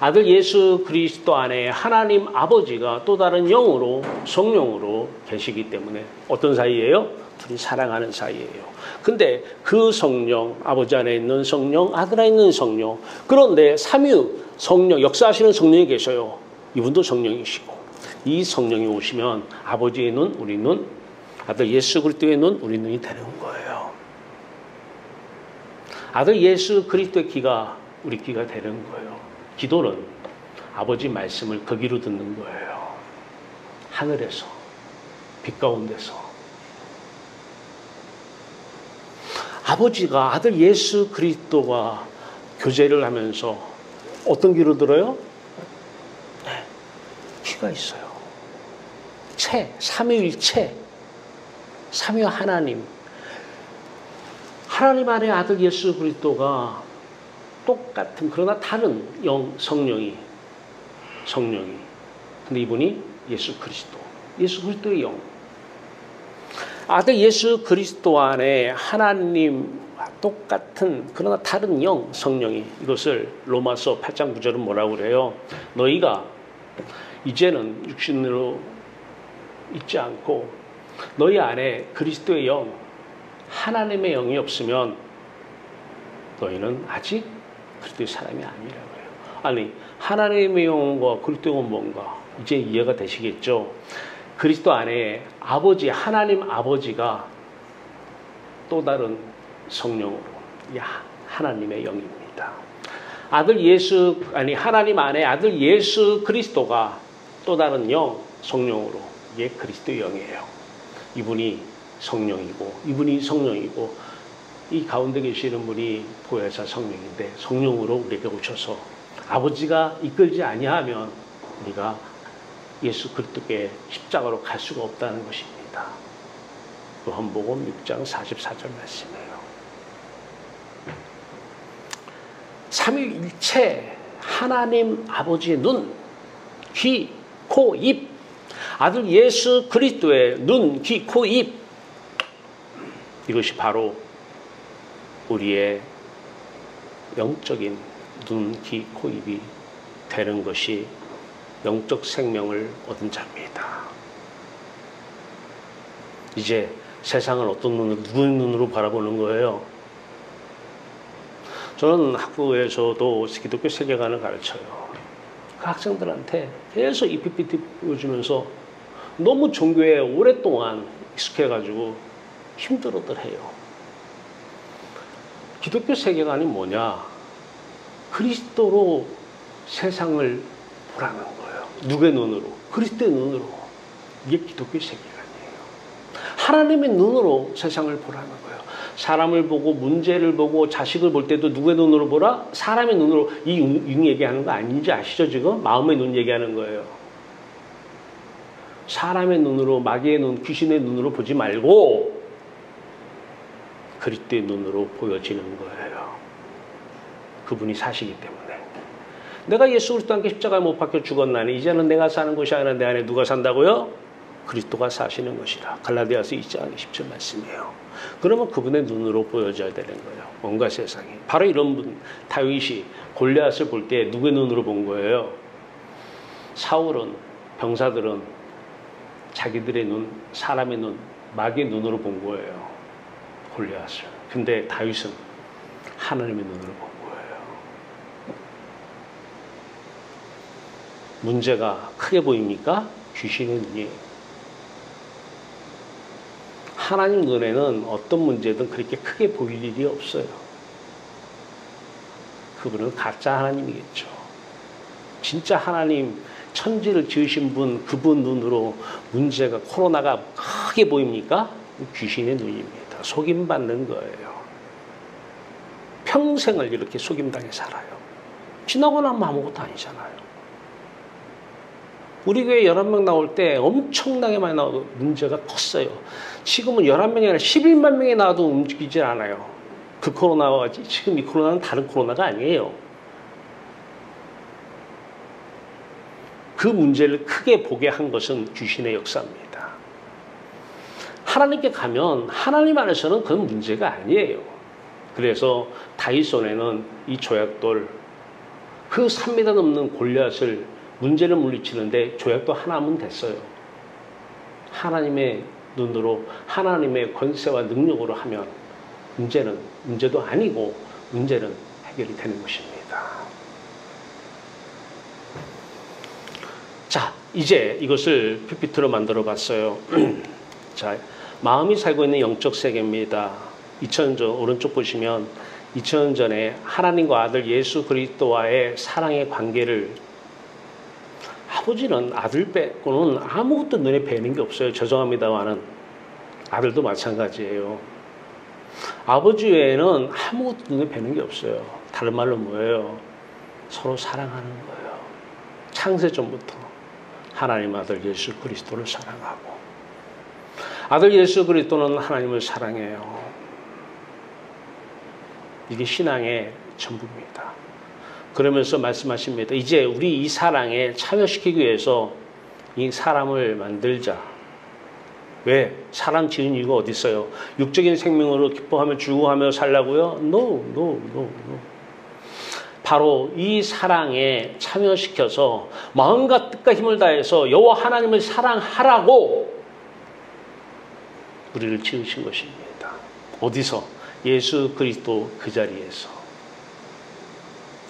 아들 예수 그리스도 안에 하나님 아버지가 또 다른 영으로 성령으로 계시기 때문에 어떤 사이예요? 둘이 사랑하는 사이예요. 근데 그 성령, 아버지 안에 있는 성령, 아들 안에 있는 성령, 그런데 삼위 성령, 역사하시는 성령이 계셔요. 이분도 성령이시고 이 성령이 오시면 아버지의 눈, 우리 눈, 아들 예수 그리스도의 눈, 우리 눈이 되는 거예요. 아들 예수 그리스도의 귀가 우리 귀가 되는 거예요. 기도는 아버지 말씀을 그 귀로 듣는 거예요. 하늘에서, 빛 가운데서. 아버지가 아들 예수 그리스도와 교제를 하면서 어떤 귀로 들어요? 네, 귀가 있어요. 삼위일체, 삼위 하나님. 하나님 안에 아들 예수 그리스도가 똑같은 그러나 다른 성령이 근데 이분이 예수 그리스도의 영. 아들 예수 그리스도 안에 하나님과 똑같은 그러나 다른 영 성령이 이것을 로마서 8장 9절은 뭐라고 그래요? 너희가 이제는 육신으로 있지 않고 너희 안에 그리스도의 영 하나님의 영이 없으면 너희는 아직 그리스도의 사람이 아니라고 해요. 아니 하나님의 영과 그리스도의 영은 뭔가 이제 이해가 되시겠죠? 그리스도 안에 아버지 하나님 아버지가 또 다른 성령으로 하나님의 영입니다. 하나님 안에 아들 예수 그리스도가 또 다른 영 성령으로 이게 그리스도의 영이에요. 이분이 성령이고 이분이 성령이고 이 가운데 계시는 분이 보혜사 성령인데 성령으로 우리에게 오셔서 아버지가 이끌지 아니하면 우리가 예수 그리스도께 십자가로 갈 수가 없다는 것입니다. 요한복음 6장 44절 말씀이에요. 삼위일체 하나님 아버지의 눈, 귀, 코, 입, 아들 예수 그리스도의 눈, 귀, 코, 입, 이것이 바로 우리의 영적인 눈, 귀, 코, 입이 되는 것이 영적 생명을 얻은 자입니다. 이제 세상을 어떤 눈으로, 누구의 눈으로 바라보는 거예요? 저는 학부에서도 기독교 세계관을 가르쳐요. 그 학생들한테 계속 EPPT 보여주면서 너무 종교에 오랫동안 익숙해가지고 힘들어들 해요. 기독교 세계관이 뭐냐? 그리스도로 세상을 보라는 거예요. 누구의 눈으로? 그리스도의 눈으로. 이게 기독교 세계관이에요. 하나님의 눈으로 세상을 보라는 거예요. 사람을 보고 문제를 보고 자식을 볼 때도 누구의 눈으로 보라? 사람의 눈으로. 이 융 얘기하는 거 아닌지 아시죠 지금? 마음의 눈 얘기하는 거예요. 사람의 눈으로, 마귀의 눈, 귀신의 눈으로 보지 말고 그리스도의 눈으로 보여지는 거예요. 그분이 사시기 때문에. 내가 예수 그리스도와 함께 십자가에 못 박혀 죽었나니 이제는 내가 사는 것이 아니라 내 안에 누가 산다고요? 그리스도가 사시는 것이라. 갈라디아서 2장 20절 말씀이에요. 그러면 그분의 눈으로 보여져야 되는 거예요. 뭔가 세상이. 바로 이런 분, 다윗이 골리앗을 볼 때 누구의 눈으로 본 거예요? 사울은, 병사들은 자기들의 눈, 사람의 눈, 마귀의 눈으로 본 거예요. 골리앗을. 근데 다윗은 하나님의 눈으로 본 거예요. 문제가 크게 보입니까? 귀신의 눈이에요. 하나님 눈에는 어떤 문제든 그렇게 크게 보일 일이 없어요. 그분은 가짜 하나님이겠죠. 진짜 하나님, 천지를 지으신 분, 그분 눈으로 문제가, 코로나가 크게 보입니까? 귀신의 눈입니다. 속임받는 거예요. 평생을 이렇게 속임당해 살아요. 지나고 나면 아무것도 아니잖아요. 우리 교회 11명 나올 때 엄청나게 많이 나오고 문제가 컸어요. 지금은 11명이 아니라 11만 명이 나와도 움직이질 않아요. 그 코로나와 지금 이 코로나는 다른 코로나가 아니에요. 그 문제를 크게 보게 한 것은 귀신의 역사입니다. 하나님께 가면 하나님 안에서는 그건 문제가 아니에요. 그래서 다윗 손에는 이 조약돌, 그 3m 넘는 골리앗을 문제를 물리치는데 조약도 하나면 됐어요. 하나님의 눈으로 하나님의 권세와 능력으로 하면 문제도 아니고 문제는 해결이 되는 것입니다. 자, 이제 이것을 PPT로 만들어 봤어요. 자, 마음이 살고 있는 영적 세계입니다. 2000년 전 오른쪽 보시면 2000년 전에 하나님과 아들 예수 그리스도와의 사랑의 관계를, 아버지는 아들 빼고는 아무것도 눈에 뵈는 게 없어요. 죄송합니다만은 아들도 마찬가지예요. 아버지 외에는 아무것도 눈에 뵈는 게 없어요. 다른 말로 뭐예요? 서로 사랑하는 거예요. 창세전부터 하나님 아들 예수 그리스도를 사랑하고, 아들 예수 그리스도는 하나님을 사랑해요. 이게 신앙의 전부입니다. 그러면서 말씀하십니다. 이제 우리 이 사랑에 참여시키기 위해서 이 사람을 만들자. 왜? 사람 지은 이유가 어디 있어요? 육적인 생명으로 기뻐하며 즐거워하며 살라고요? No. 바로 이 사랑에 참여시켜서 마음과 뜻과 힘을 다해서 여호와 하나님을 사랑하라고 우리를 지으신 것입니다. 어디서? 예수 그리스도 그 자리에서.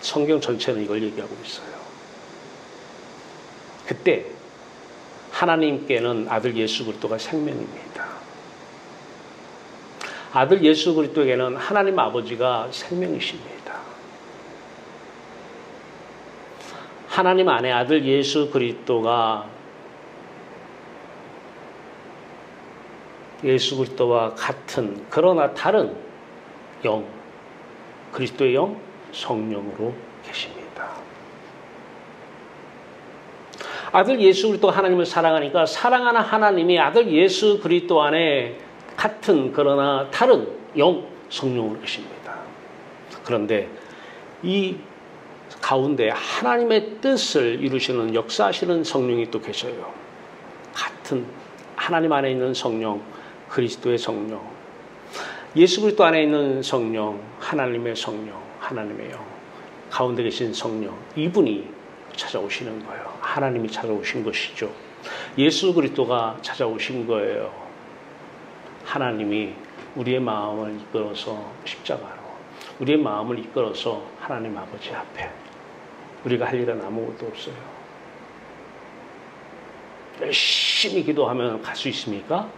성경 전체는 이걸 얘기하고 있어요. 그때 하나님께는 아들 예수 그리스도가 생명입니다. 아들 예수 그리스도에게는 하나님 아버지가 생명이십니다. 하나님 안에 아들 예수 그리스도가 예수 그리스도와 같은 그러나 다른 영, 그리스도의 영, 성령으로 계십니다. 아들 예수 그리스도 하나님을 사랑하니까 사랑하는 하나님이 아들 예수 그리스도 안에 같은 그러나 다른 영, 성령으로 계십니다. 그런데 이 가운데 하나님의 뜻을 이루시는 역사하시는 성령이 또 계셔요. 같은 하나님 안에 있는 성령, 그리스도의 성령, 예수 그리스도 안에 있는 성령, 하나님의 성령, 하나님의 영, 가운데 계신 성령, 이분이 찾아오시는 거예요. 하나님이 찾아오신 것이죠. 예수 그리스도가 찾아오신 거예요. 하나님이 우리의 마음을 이끌어서 십자가로, 우리의 마음을 이끌어서 하나님 아버지 앞에. 우리가 할 일은 아무것도 없어요. 열심히 기도하면 갈 수 있습니까?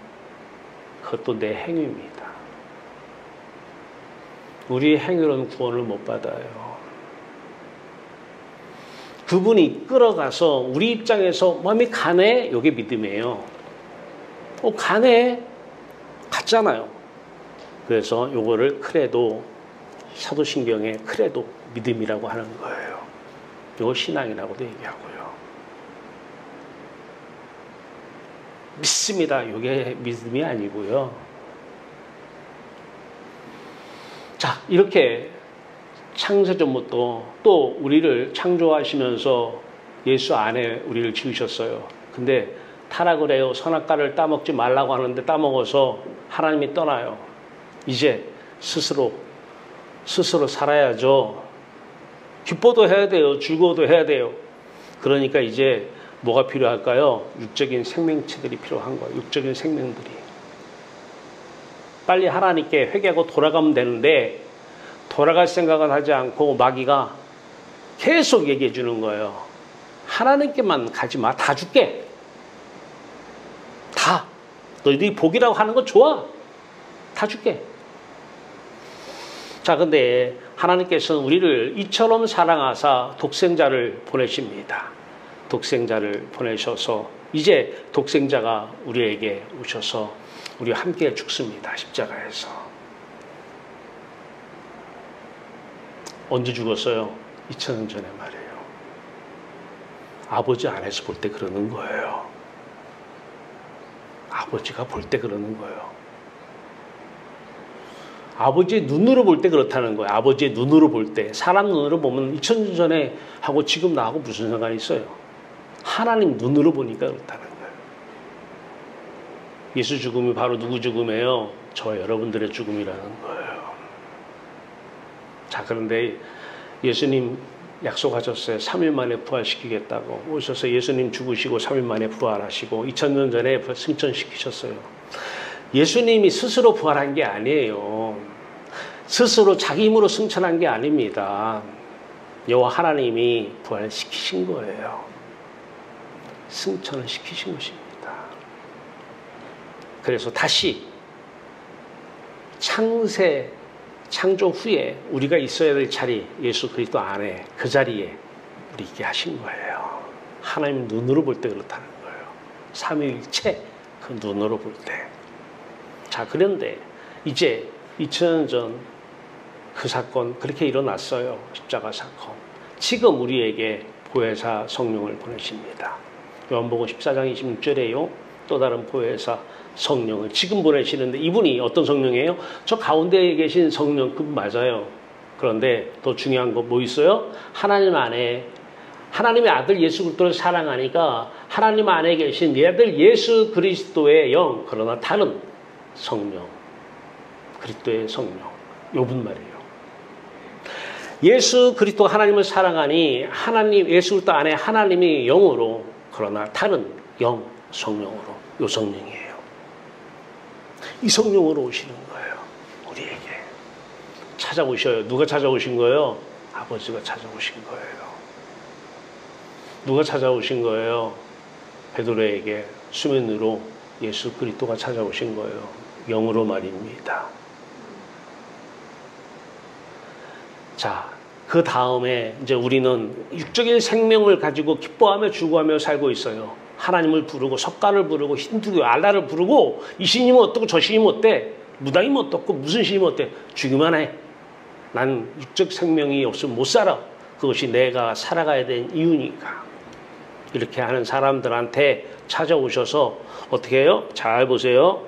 그것도 내 행위입니다. 우리의 행위로는 구원을 못 받아요. 그분이 끌어가서 우리 입장에서 마음이 가네? 이게 믿음이에요. 가네? 갔잖아요. 그래서 요거를 크레도, 사도신경의 크레도, 믿음이라고 하는 거예요. 이걸 신앙이라고도 얘기하고요. 믿습니다. 이게 믿음이 아니고요. 자, 이렇게 창세전부터 또 우리를 창조하시면서 예수 안에 우리를 지으셨어요. 근데 타락을 해요. 선악과를 따먹지 말라고 하는데 따먹어서 하나님이 떠나요. 이제 스스로 살아야죠. 기뻐도 해야 돼요. 즐거워도 해야 돼요. 그러니까 이제 뭐가 필요할까요? 육적인 생명체들이 필요한 거예요. 육적인 생명들이. 빨리 하나님께 회개하고 돌아가면 되는데 돌아갈 생각은 하지 않고 마귀가 계속 얘기해 주는 거예요. 하나님께만 가지 마. 다 줄게. 너희들이 복이라고 하는 거 좋아. 다 줄게. 자, 근데 하나님께서는 우리를 이처럼 사랑하사 독생자를 보내십니다. 독생자를 보내셔서 이제 독생자가 우리에게 오셔서 우리와 함께 죽습니다. 십자가에서. 언제 죽었어요? 2000년 전에 말이에요. 아버지 안에서 볼 때 그러는 거예요. 아버지가 볼 때 그러는 거예요. 아버지의 눈으로 볼 때 그렇다는 거예요. 아버지의 눈으로 볼 때. 사람 눈으로 보면 2000년 전에 하고 지금 나하고 무슨 상관이 있어요? 하나님 눈으로 보니까 그렇다는 거예요. 예수 죽음이 바로 누구 죽음이에요? 저 여러분들의 죽음이라는 거예요. 자, 그런데 예수님 약속하셨어요. 3일 만에 부활시키겠다고. 오셔서 예수님 죽으시고 3일 만에 부활하시고 2000년 전에 승천시키셨어요. 예수님이 스스로 부활한 게 아니에요. 스스로 자기 힘으로 승천한 게 아닙니다. 여호와 하나님이 부활시키신 거예요. 승천을 시키신 것입니다. 그래서 다시 창조 후에 우리가 있어야 될 자리, 예수 그리스도 안에 그 자리에 우리 있게 하신 거예요. 하나님 눈으로 볼 때 그렇다는 거예요. 삼위일체 그 눈으로 볼 때. 자, 그런데 이제 2000년 전 그 사건 그렇게 일어났어요. 십자가 사건. 지금 우리에게 보혜사 성령을 보내십니다. 요한복음 14장 26절에요. 또 다른 보혜사 성령을 지금 보내시는데 이분이 어떤 성령이에요? 저 가운데에 계신 성령 그분 맞아요. 그런데 더 중요한 거 뭐 있어요? 하나님 안에 하나님의 아들 예수 그리스도를 사랑하니까 하나님 안에 계신 내 아들 예수 그리스도의 영, 그러나 다른 성령, 그리스도의 성령, 요분 말이에요. 예수 그리스도 하나님을 사랑하니 하나님 예수 그리스도 안에 하나님이 영으로, 그러나 다른 영, 성령으로, 요 성령이에요. 이 성령으로 오시는 거예요. 우리에게 찾아오셔요. 누가 찾아오신 거예요? 아버지가 찾아오신 거예요. 누가 찾아오신 거예요? 베드로에게 수면으로 예수 그리스도가 찾아오신 거예요. 영으로 말입니다. 자, 그 다음에 이제 우리는 육적인 생명을 가지고 기뻐하며 죽어하며 살고 있어요. 하나님을 부르고 석가를 부르고 힌두교 알라를 부르고 이 신이면 어떻고 저 신이면 어때? 무당이면 어떻고 무슨 신이면 어때? 죽기만 해. 난 육적 생명이 없으면 못 살아. 그것이 내가 살아가야 되는 이유니까. 이렇게 하는 사람들한테 찾아오셔서 어떻게 해요? 잘 보세요.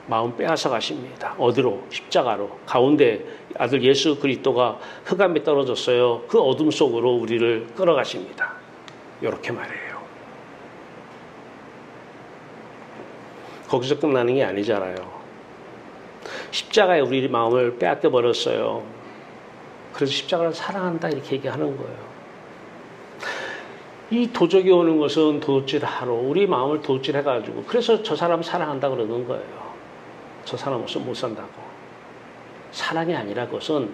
마음 빼앗아 가십니다. 어디로? 십자가로. 가운데 아들 예수 그리스도가 흑암에 떨어졌어요. 그 어둠 속으로 우리를 끌어가십니다. 이렇게 말해요. 거기서 끝나는 게 아니잖아요. 십자가에 우리 마음을 빼앗겨 버렸어요. 그래서 십자가를 사랑한다 이렇게 얘기하는 거예요. 이 도적이 오는 것은 도둑질하러 우리 마음을 도둑질해가지고 그래서 저 사람 사랑한다 그러는 거예요. 저 사람 없으면 못 산다고. 사랑이 아니라 그것은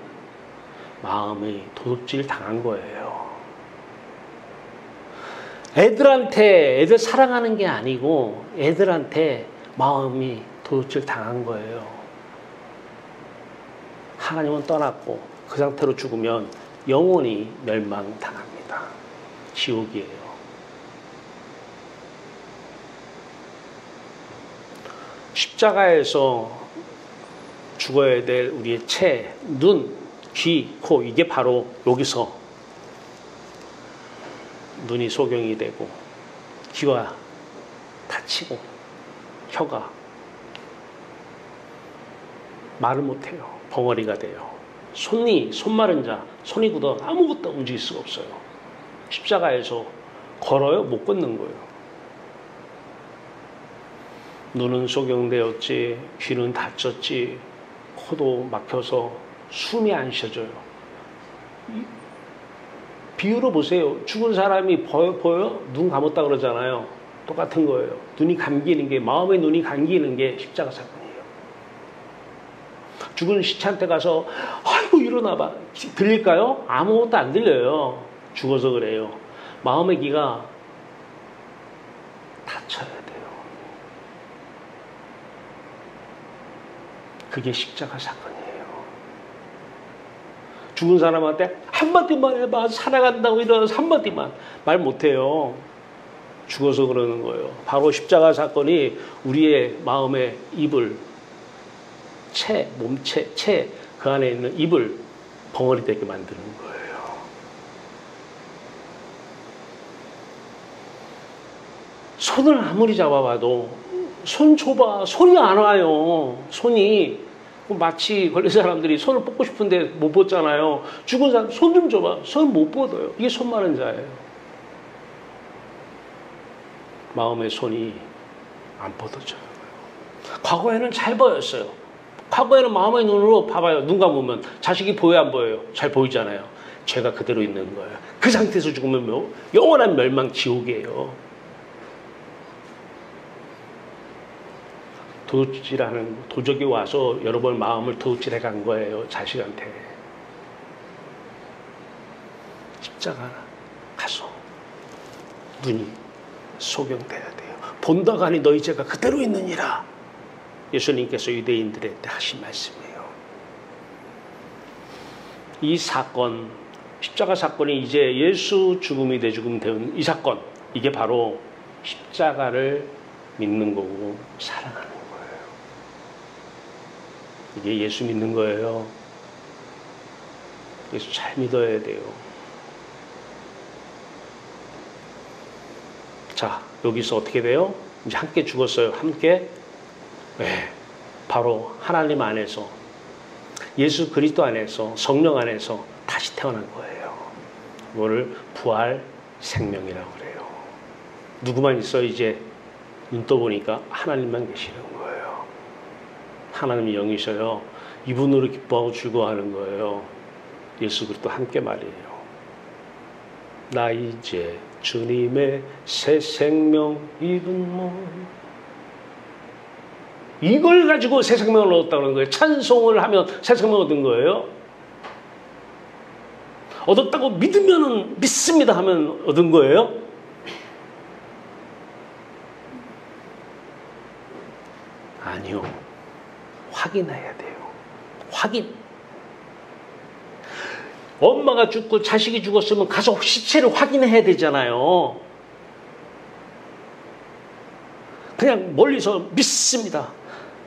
마음이 도둑질 당한 거예요. 애들 사랑하는 게 아니고 애들한테 마음이 도둑질 당한 거예요. 하나님은 떠났고 그 상태로 죽으면 영원히 멸망당합니다. 지옥이에요. 십자가에서 죽어야 될 우리의 채, 눈, 귀, 코, 이게 바로 여기서 눈이 소경이 되고 귀가 다치고 혀가 말을 못해요. 벙어리가 돼요. 손 마른 자, 손이 굳어 아무것도 움직일 수가 없어요. 십자가에서 걸어요? 못 걷는 거예요. 눈은 소경되었지, 귀는 다쳤지, 코도 막혀서 숨이 안 쉬어져요. 비유로 보세요. 죽은 사람이 보여? 눈 감았다 그러잖아요. 똑같은 거예요. 눈이 감기는 게, 마음의 눈이 감기는 게 십자가 사건이에요. 죽은 시체한테 가서 아이고 일어나봐. 들릴까요? 아무것도 안 들려요. 죽어서 그래요. 마음의 귀가 닫혀야 돼요. 그게 십자가 사건이에요. 죽은 사람한테 한마디만 해봐. 살아간다고 일어나서 한마디만 말 못해요. 죽어서 그러는 거예요. 바로 십자가 사건이 우리의 마음의 입을 몸체 그 안에 있는 입을 벙어리 되게 만드는 거예요. 손을 아무리 잡아봐도 손 줘봐. 손이 안 와요. 손이 마치 걸린 사람들이 손을 뻗고 싶은데 못 뻗잖아요. 죽은 사람 손 좀 줘봐. 손 못 뻗어요. 이게 손 마른 자예요. 마음의 손이 안 뻗어져요. 과거에는 잘 보였어요. 과거에는 마음의 눈으로 봐봐요. 눈 감으면 자식이 보여요, 안 보여요? 잘 보이잖아요. 죄가 그대로 있는 거예요. 그 상태에서 죽으면 영원한 멸망 지옥이에요. 도적이 와서 여러 번 마음을 도둑질해 간 거예요. 자식한테. 십자가 가서 눈이 소경돼야 돼요. 본다가 아니 너희 죄가 그대로 있느니라. 예수님께서 유대인들한테 하신 말씀이에요. 이 사건, 십자가 사건이 이제 예수 죽음이 내 죽음 되는 이 사건, 이게 바로 십자가를 믿는 거고 사랑하는 거예요. 이게 예수 믿는 거예요. 예수 잘 믿어야 돼요. 자, 여기서 어떻게 돼요? 이제 함께 죽었어요. 함께. 네, 바로 하나님 안에서, 예수 그리스도 안에서, 성령 안에서 다시 태어난 거예요. 이거를 부활 생명이라고 그래요. 누구만 있어 이제 눈 떠보니까 하나님만 계시는 거예요. 하나님이 영이셔요. 이분으로 기뻐하고 즐거워하는 거예요. 예수 그리스도 함께 말이에요. 나 이제 주님의 새 생명 입은 몸. 이걸 가지고 새 생명을 얻었다는 거예요. 찬송을 하면 새 생명을 얻은 거예요. 얻었다고 믿으면 믿습니다 하면 얻은 거예요. 아니요. 확인해야 돼요. 확인. 엄마가 죽고 자식이 죽었으면 가서 시체를 확인해야 되잖아요. 그냥 멀리서 믿습니다.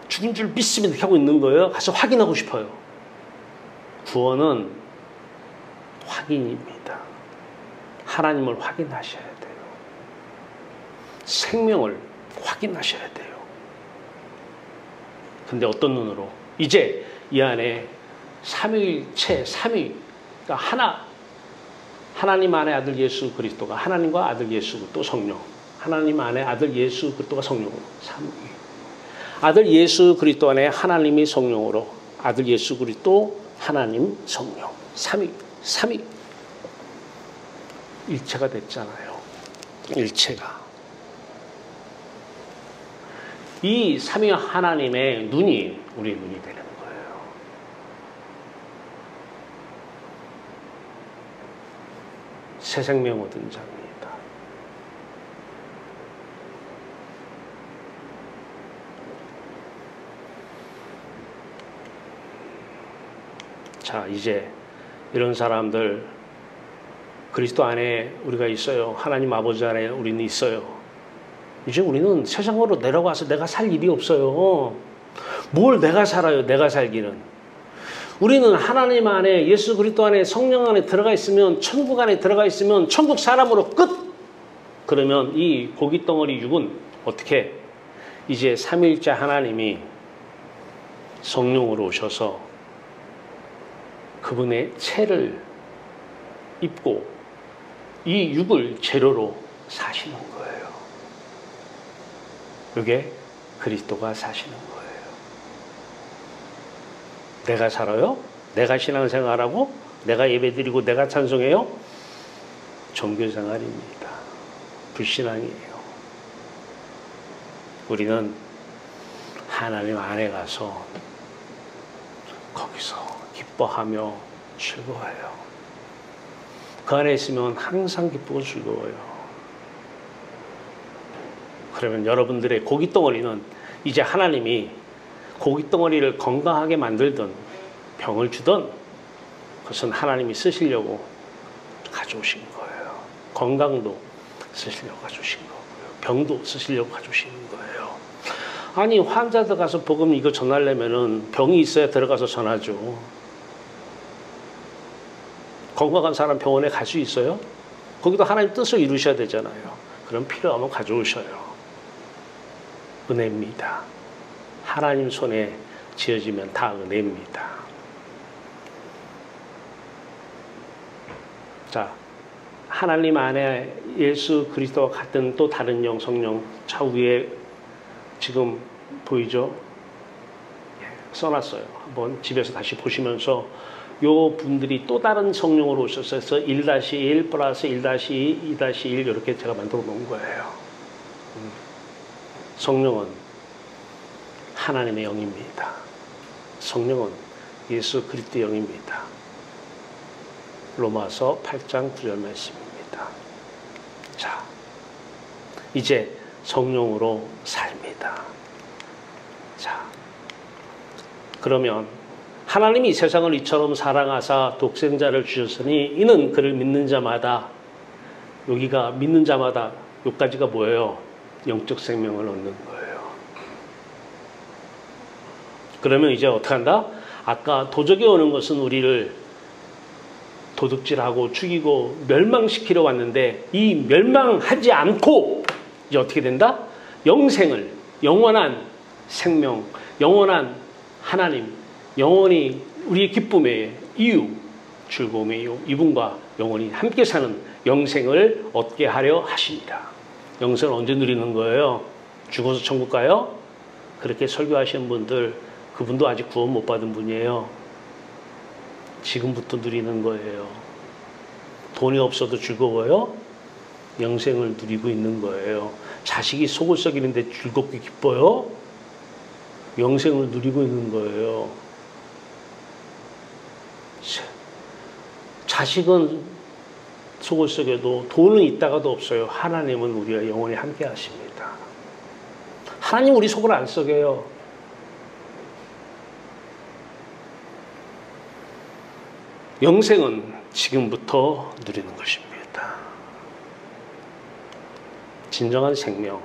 죽은 줄 믿습니다. 하고 있는 거예요. 가서 확인하고 싶어요. 구원은 확인입니다. 하나님을 확인하셔야 돼요. 생명을 확인하셔야 돼요. 근데 어떤 눈으로? 이제 이 안에 삼위일체, 삼위, 그러니까 하나님 안에 아들 예수 그리스도가, 하나님과 아들 예수 또 성령, 하나님 안에 아들 예수 그리스도가 성령으로, 삼위. 아들 예수 그리스도 안에 하나님이 성령으로, 아들 예수 그리스도 하나님 성령, 삼위 일체가 됐잖아요. 일체가. 이 삼위 하나님의 눈이 우리 눈이 되는 거예요. 새 생명 얻은 자입니다. 자, 이제 이런 사람들, 그리스도 안에 우리가 있어요. 하나님 아버지 안에 우리는 있어요. 이제 우리는 세상으로 내려가서 내가 살 일이 없어요. 뭘 내가 살아요, 내가 살기는. 우리는 하나님 안에, 예수 그리스도 안에, 성령 안에 들어가 있으면, 천국 안에 들어가 있으면 천국 사람으로 끝! 그러면 이 고깃덩어리 육은 어떻게? 이제 삼위일체 하나님이 성령으로 오셔서 그분의 체를 입고 이 육을 재료로 사시는 거예요. 이게 그리스도가 사시는 거예요. 내가 살아요? 내가 신앙생활하고? 내가 예배드리고 내가 찬송해요? 종교생활입니다. 불신앙이에요. 우리는 하나님 안에 가서 거기서 기뻐하며 즐거워해요. 그 안에 있으면 항상 기쁘고 즐거워요. 그러면 여러분들의 고깃덩어리는 이제 하나님이 고기 덩어리를 건강하게 만들든 병을 주든 그것은 하나님이 쓰시려고 가져오신 거예요. 건강도 쓰시려고 가져오신 거고요. 병도 쓰시려고 가져오신 거예요. 아니 환자들 가서 복음 이거 전하려면은 병이 있어야 들어가서 전하죠. 건강한 사람 병원에 갈 수 있어요? 거기도 하나님 뜻을 이루셔야 되잖아요. 그럼 필요하면 가져오셔요. 은혜입니다. 하나님 손에 지어지면 다 은혜입니다. 자, 하나님 안에 예수 그리스도와 같은 또 다른 영, 성령 좌우에 지금 보이죠? 써놨어요. 한번 집에서 다시 보시면서 요 분들이 또 다른 성령으로 오셔서 1-1 플러스 1-2, 2-1 이렇게 제가 만들어 놓은 거예요. 성령은 하나님의 영입니다. 성령은 예수 그리스도 영입니다. 로마서 8장 9절 말씀입니다. 자, 이제 성령으로 삽니다. 자, 그러면 하나님이 이 세상을 이처럼 사랑하사 독생자를 주셨으니 이는 그를 믿는 자마다, 여기가 믿는 자마다 여기까지가 뭐예요? 영적 생명을 얻는 거예요. 그러면 이제 어떻게 한다? 아까 도적이 오는 것은 우리를 도둑질하고 죽이고 멸망시키러 왔는데 이 멸망하지 않고 이제 어떻게 된다? 영생을, 영원한 생명, 영원한 하나님, 영원히 우리의 기쁨의 이유, 즐거움의 이유, 이분과 영원히 함께 사는 영생을 얻게 하려 하십니다. 영생을 언제 누리는 거예요? 죽어서 천국 가요? 그렇게 설교하시는 분들, 그분도 아직 구원 못 받은 분이에요. 지금부터 누리는 거예요. 돈이 없어도 즐거워요? 영생을 누리고 있는 거예요. 자식이 속을 썩이는데 즐겁게 기뻐요? 영생을 누리고 있는 거예요. 자식은 속을 썩여도 돈은 있다가도 없어요. 하나님은 우리와 영원히 함께 하십니다. 하나님 우리 속을 안 썩여요. 영생은 지금부터 누리는 것입니다. 진정한 생명,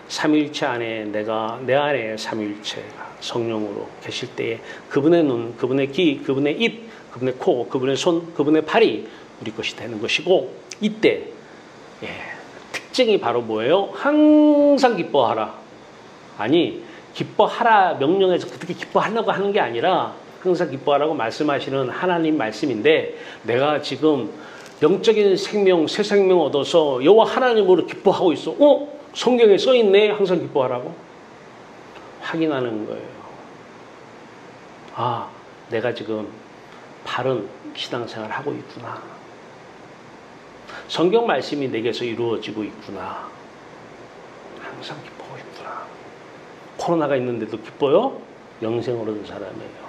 삼위일체 안에 내 안에 삼위일체가 성령으로 계실 때에 그분의 눈, 그분의 귀, 그분의 입, 그분의 코, 그분의 손, 그분의 팔이 우리 것이 되는 것이고, 이때 특징이 바로 뭐예요? 항상 기뻐하라. 아니, 기뻐하라 명령해서 그렇게 기뻐하려고 하는 게 아니라 항상 기뻐하라고 말씀하시는 하나님 말씀인데, 내가 지금 영적인 생명, 새 생명 얻어서 여호와 하나님으로 기뻐하고 있어. 성경에 써있네. 항상 기뻐하라고. 확인하는 거예요. 아, 내가 지금 바른 신앙생활을 하고 있구나. 성경 말씀이 내게서 이루어지고 있구나. 항상 기뻐하고 있구나. 코로나가 있는데도 기뻐요? 영생을 얻은 사람이에요.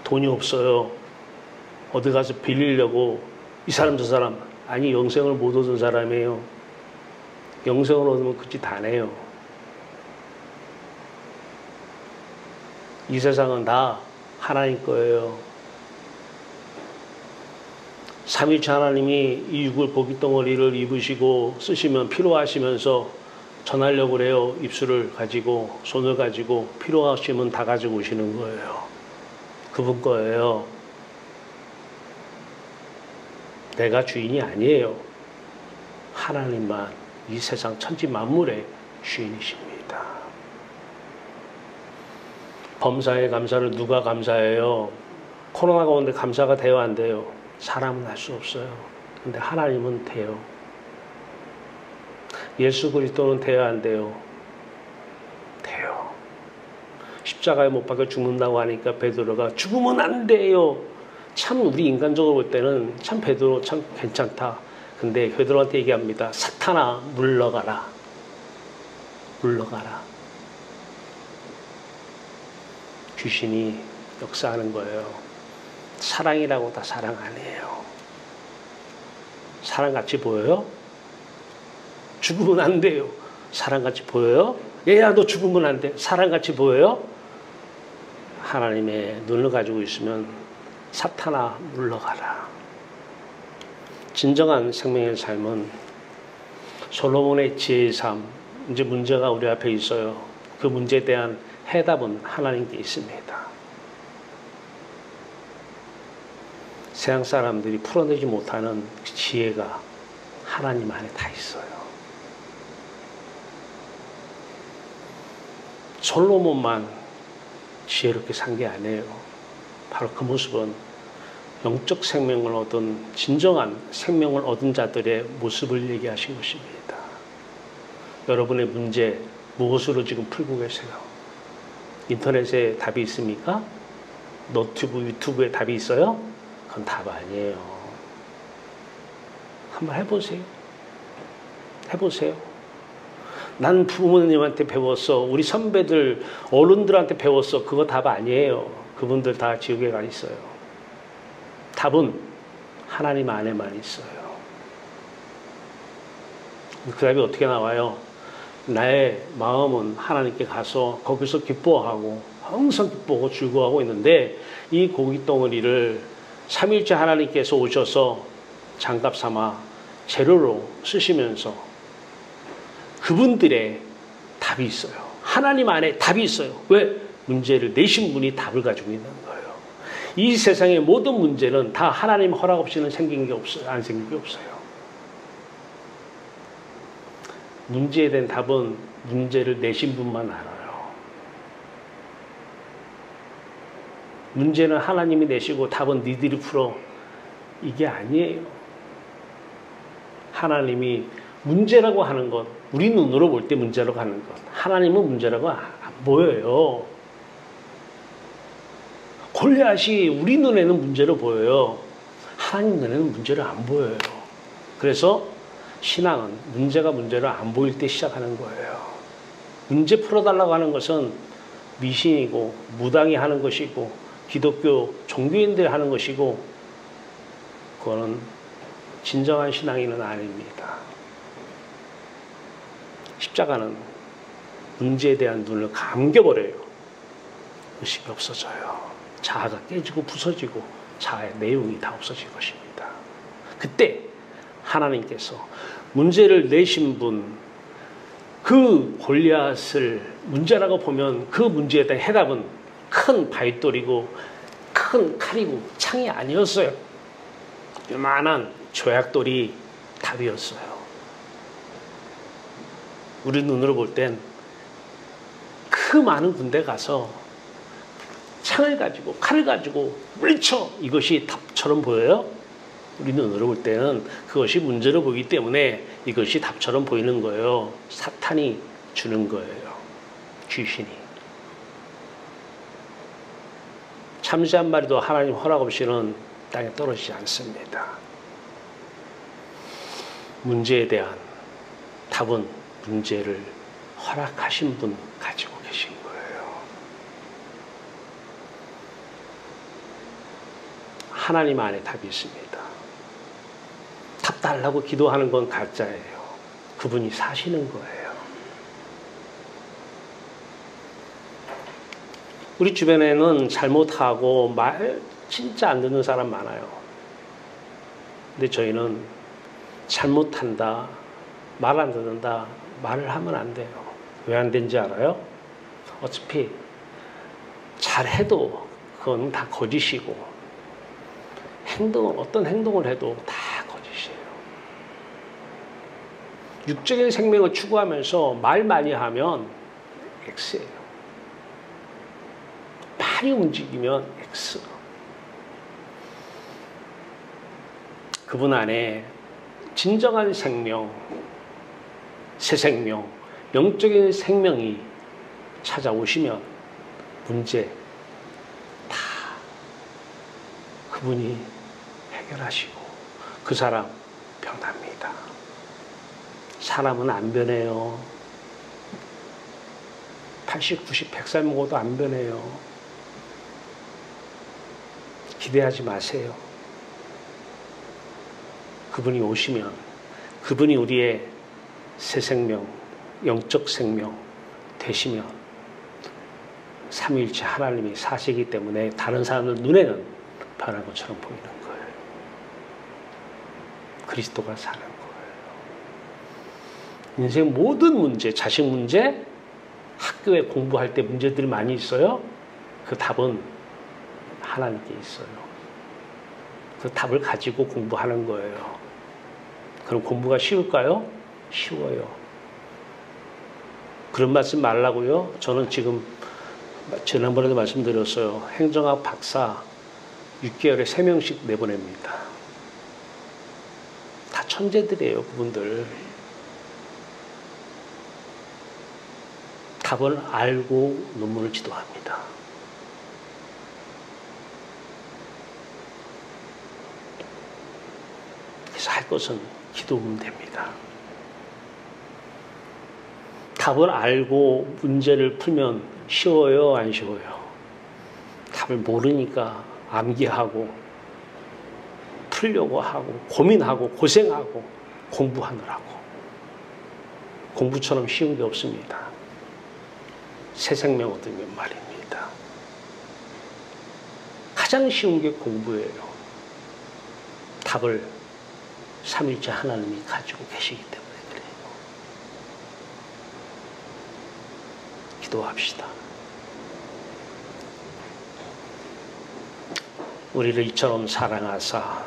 돈이 없어요. 어디 가서 빌리려고 이 사람 저 사람, 아니 영생을 못 얻은 사람이에요. 영생을 얻으면 그 짓 안 해요. 이 세상은 다 하나님 거예요. 삼위일체 하나님이 이 육을 고깃덩어리를 입으시고 쓰시면 필요하시면서 전하려고 그래요. 입술을 가지고 손을 가지고 필요하시면 다 가지고 오시는 거예요. 그분 거예요. 내가 주인이 아니에요. 하나님만 이 세상 천지 만물의 주인이십니다. 범사에 감사를 누가 감사해요? 코로나가 오는데 감사가 돼요, 안 돼요? 사람은 할 수 없어요. 근데 하나님은 돼요. 예수 그리스도는 돼야 안 돼요? 돼요. 십자가에 못 박혀 죽는다고 하니까 베드로가 죽으면 안 돼요. 참 우리 인간적으로 볼 때는 참 베드로 참 괜찮다. 근데 베드로한테 얘기합니다. 사탄아 물러가라. 물러가라. 귀신이 역사하는 거예요. 사랑이라고 다 사랑 아니에요. 사랑같이 보여요? 죽으면 안 돼요. 사랑같이 보여요? 얘야 너 죽으면 안 돼. 사랑같이 보여요? 하나님의 눈을 가지고 있으면 사탄아 물러가라. 진정한 생명의 삶은 솔로몬의 지혜의 삶, 이제 문제가 우리 앞에 있어요. 그 문제에 대한 해답은 하나님께 있습니다. 세상 사람들이 풀어내지 못하는 그 지혜가 하나님 안에 다 있어요. 솔로몬만 지혜롭게 산 게 아니에요. 바로 그 모습은 영적 생명을 얻은, 진정한 생명을 얻은 자들의 모습을 얘기하신 것입니다. 여러분의 문제 무엇으로 지금 풀고 계세요? 인터넷에 답이 있습니까? 노트북, 유튜브에 답이 있어요? 그건 답 아니에요. 한번 해보세요. 해보세요. 난 부모님한테 배웠어. 우리 선배들, 어른들한테 배웠어. 그거 답 아니에요. 그분들 다 지옥에 가 있어요. 답은 하나님 안에만 있어요. 그 답이 어떻게 나와요? 나의 마음은 하나님께 가서 거기서 기뻐하고 항상 기뻐하고 즐거워하고 있는데 이 고기 덩어리를 삼위일체 하나님께서 오셔서 장갑 삼아 재료로 쓰시면서 그분들의 답이 있어요. 하나님 안에 답이 있어요. 왜? 문제를 내신 분이 답을 가지고 있는 거예요. 이 세상의 모든 문제는 다 하나님 허락 없이는 생긴 게 없어요. 안 생긴 게 없어요. 문제에 대한 답은 문제를 내신 분만 알아요. 문제는 하나님이 내시고 답은 니들이 풀어. 이게 아니에요. 하나님이 문제라고 하는 것, 우리 눈으로 볼 때 문제라고 하는 것, 하나님은 문제라고 안 보여요. 골리앗이 우리 눈에는 문제로 보여요. 하나님 눈에는 문제를 안 보여요. 그래서 신앙은 문제가 문제로 안 보일 때 시작하는 거예요. 문제 풀어달라고 하는 것은 미신이고 무당이 하는 것이고 기독교 종교인들이 하는 것이고 그거는 진정한 신앙인은 아닙니다. 십자가는 문제에 대한 눈을 감겨버려요. 의식이 없어져요. 자아가 깨지고 부서지고 자아의 내용이 다 없어질 것입니다. 그때 하나님께서 문제를 내신 분, 그 골리앗을 문제라고 보면 그 문제에 대한 해답은 큰 바위돌이고 큰 칼이고 창이 아니었어요. 요만한 조약돌이 답이었어요. 우리 눈으로 볼 땐 그 많은 군대 가서 창을 가지고 칼을 가지고 물리쳐 이것이 답처럼 보여요? 우리 눈으로 볼 때는 그것이 문제로 보이기 때문에 이것이 답처럼 보이는 거예요. 사탄이 주는 거예요. 귀신이. 참새 한 마리도 하나님 허락 없이는 땅에 떨어지지 않습니다. 문제에 대한 답은 문제를 허락하신 분 가지고 계신 거예요. 하나님 안에 답이 있습니다. 답 달라고 기도하는 건 가짜예요. 그분이 사시는 거예요. 우리 주변에는 잘못하고 말 진짜 안 듣는 사람 많아요. 근데 저희는 잘못한다, 말 안 듣는다, 말을 하면 안 돼요. 왜 안 되는지 알아요? 어차피 잘해도 그건 다 거짓이고 행동은 어떤 행동을 해도 다 거짓이에요. 육적인 생명을 추구하면서 말 많이 하면 X예요. 많이 움직이면 X. 그분 안에 진정한 생명, 새 생명, 영적인 생명이 찾아오시면 문제 다 그분이 해결하시고 그 사람 변합니다. 사람은 안 변해요. 80, 90, 100살 먹어도 안 변해요. 기대하지 마세요. 그분이 오시면 그분이 우리의 새 생명, 영적 생명 되시면 삼위일체 하나님이 사시기 때문에 다른 사람들 눈에는 변한 것처럼 보이는 거예요. 그리스도가 사는 거예요. 인생 모든 문제, 자식 문제, 학교에 공부할 때 문제들이 많이 있어요. 그 답은 하나님께 있어요. 그 답을 가지고 공부하는 거예요. 그럼 공부가 쉬울까요? 쉬워요. 그런 말씀 말라고요? 저는 지금 지난번에도 말씀드렸어요. 행정학 박사 6개월에 3명씩 내보냅니다. 다 천재들이에요, 그분들. 답을 알고 논문을 지도합니다. 그래서 할 것은 기도하면 됩니다. 답을 알고 문제를 풀면 쉬워요, 안 쉬워요? 답을 모르니까 암기하고 풀려고 하고 고민하고 고생하고 공부하느라고. 공부처럼 쉬운 게 없습니다. 새 생명 얻으면 말입니다. 가장 쉬운 게 공부예요. 답을 삼위일체 하나님이 가지고 계시기 때문에 그래요. 기도합시다. 우리를 이처럼 사랑하사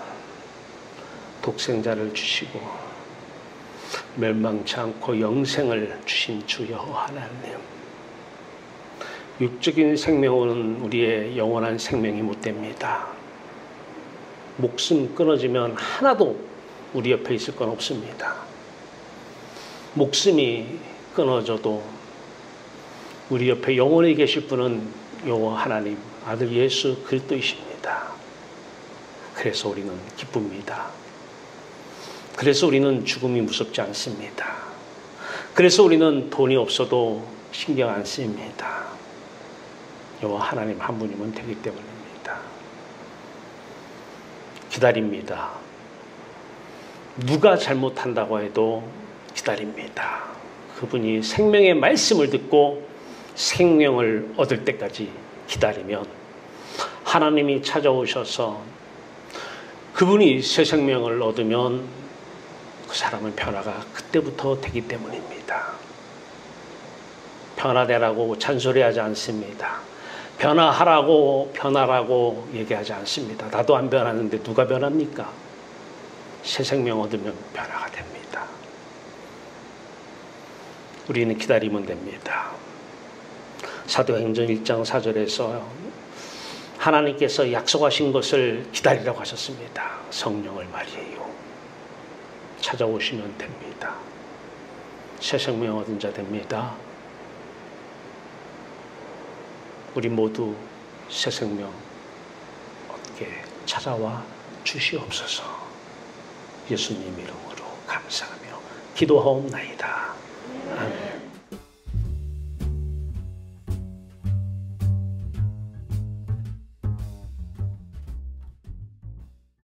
독생자를 주시고 멸망치 않고 영생을 주신 주여 하나님, 육적인 생명은 우리의 영원한 생명이 못됩니다. 목숨 끊어지면 하나도 우리 옆에 있을 건 없습니다. 목숨이 끊어져도 우리 옆에 영원히 계실 분은 여호와 하나님, 아들 예수 그리스도이십니다. 그래서 우리는 기쁩니다. 그래서 우리는 죽음이 무섭지 않습니다. 그래서 우리는 돈이 없어도 신경 안 씁니다. 여호와 하나님 한 분이면 되기 때문입니다. 기다립니다. 누가 잘못한다고 해도 기다립니다. 그분이 생명의 말씀을 듣고 생명을 얻을 때까지 기다리면 하나님이 찾아오셔서 그분이 새 생명을 얻으면 그 사람은 변화가 그때부터 되기 때문입니다. 변화되라고 잔소리하지 않습니다. 변화라고 얘기하지 않습니다. 나도 안 변하는데 누가 변합니까? 새 생명 얻으면 변화가 됩니다. 우리는 기다리면 됩니다. 사도행전 1장 4절에서 하나님께서 약속하신 것을 기다리라고 하셨습니다. 성령을 말이에요. 찾아오시면 됩니다. 새 생명 얻은 자 됩니다. 우리 모두 새 생명 얻게 찾아와 주시옵소서. 예수님 이름으로 감사하며 기도하옵나이다. 아멘.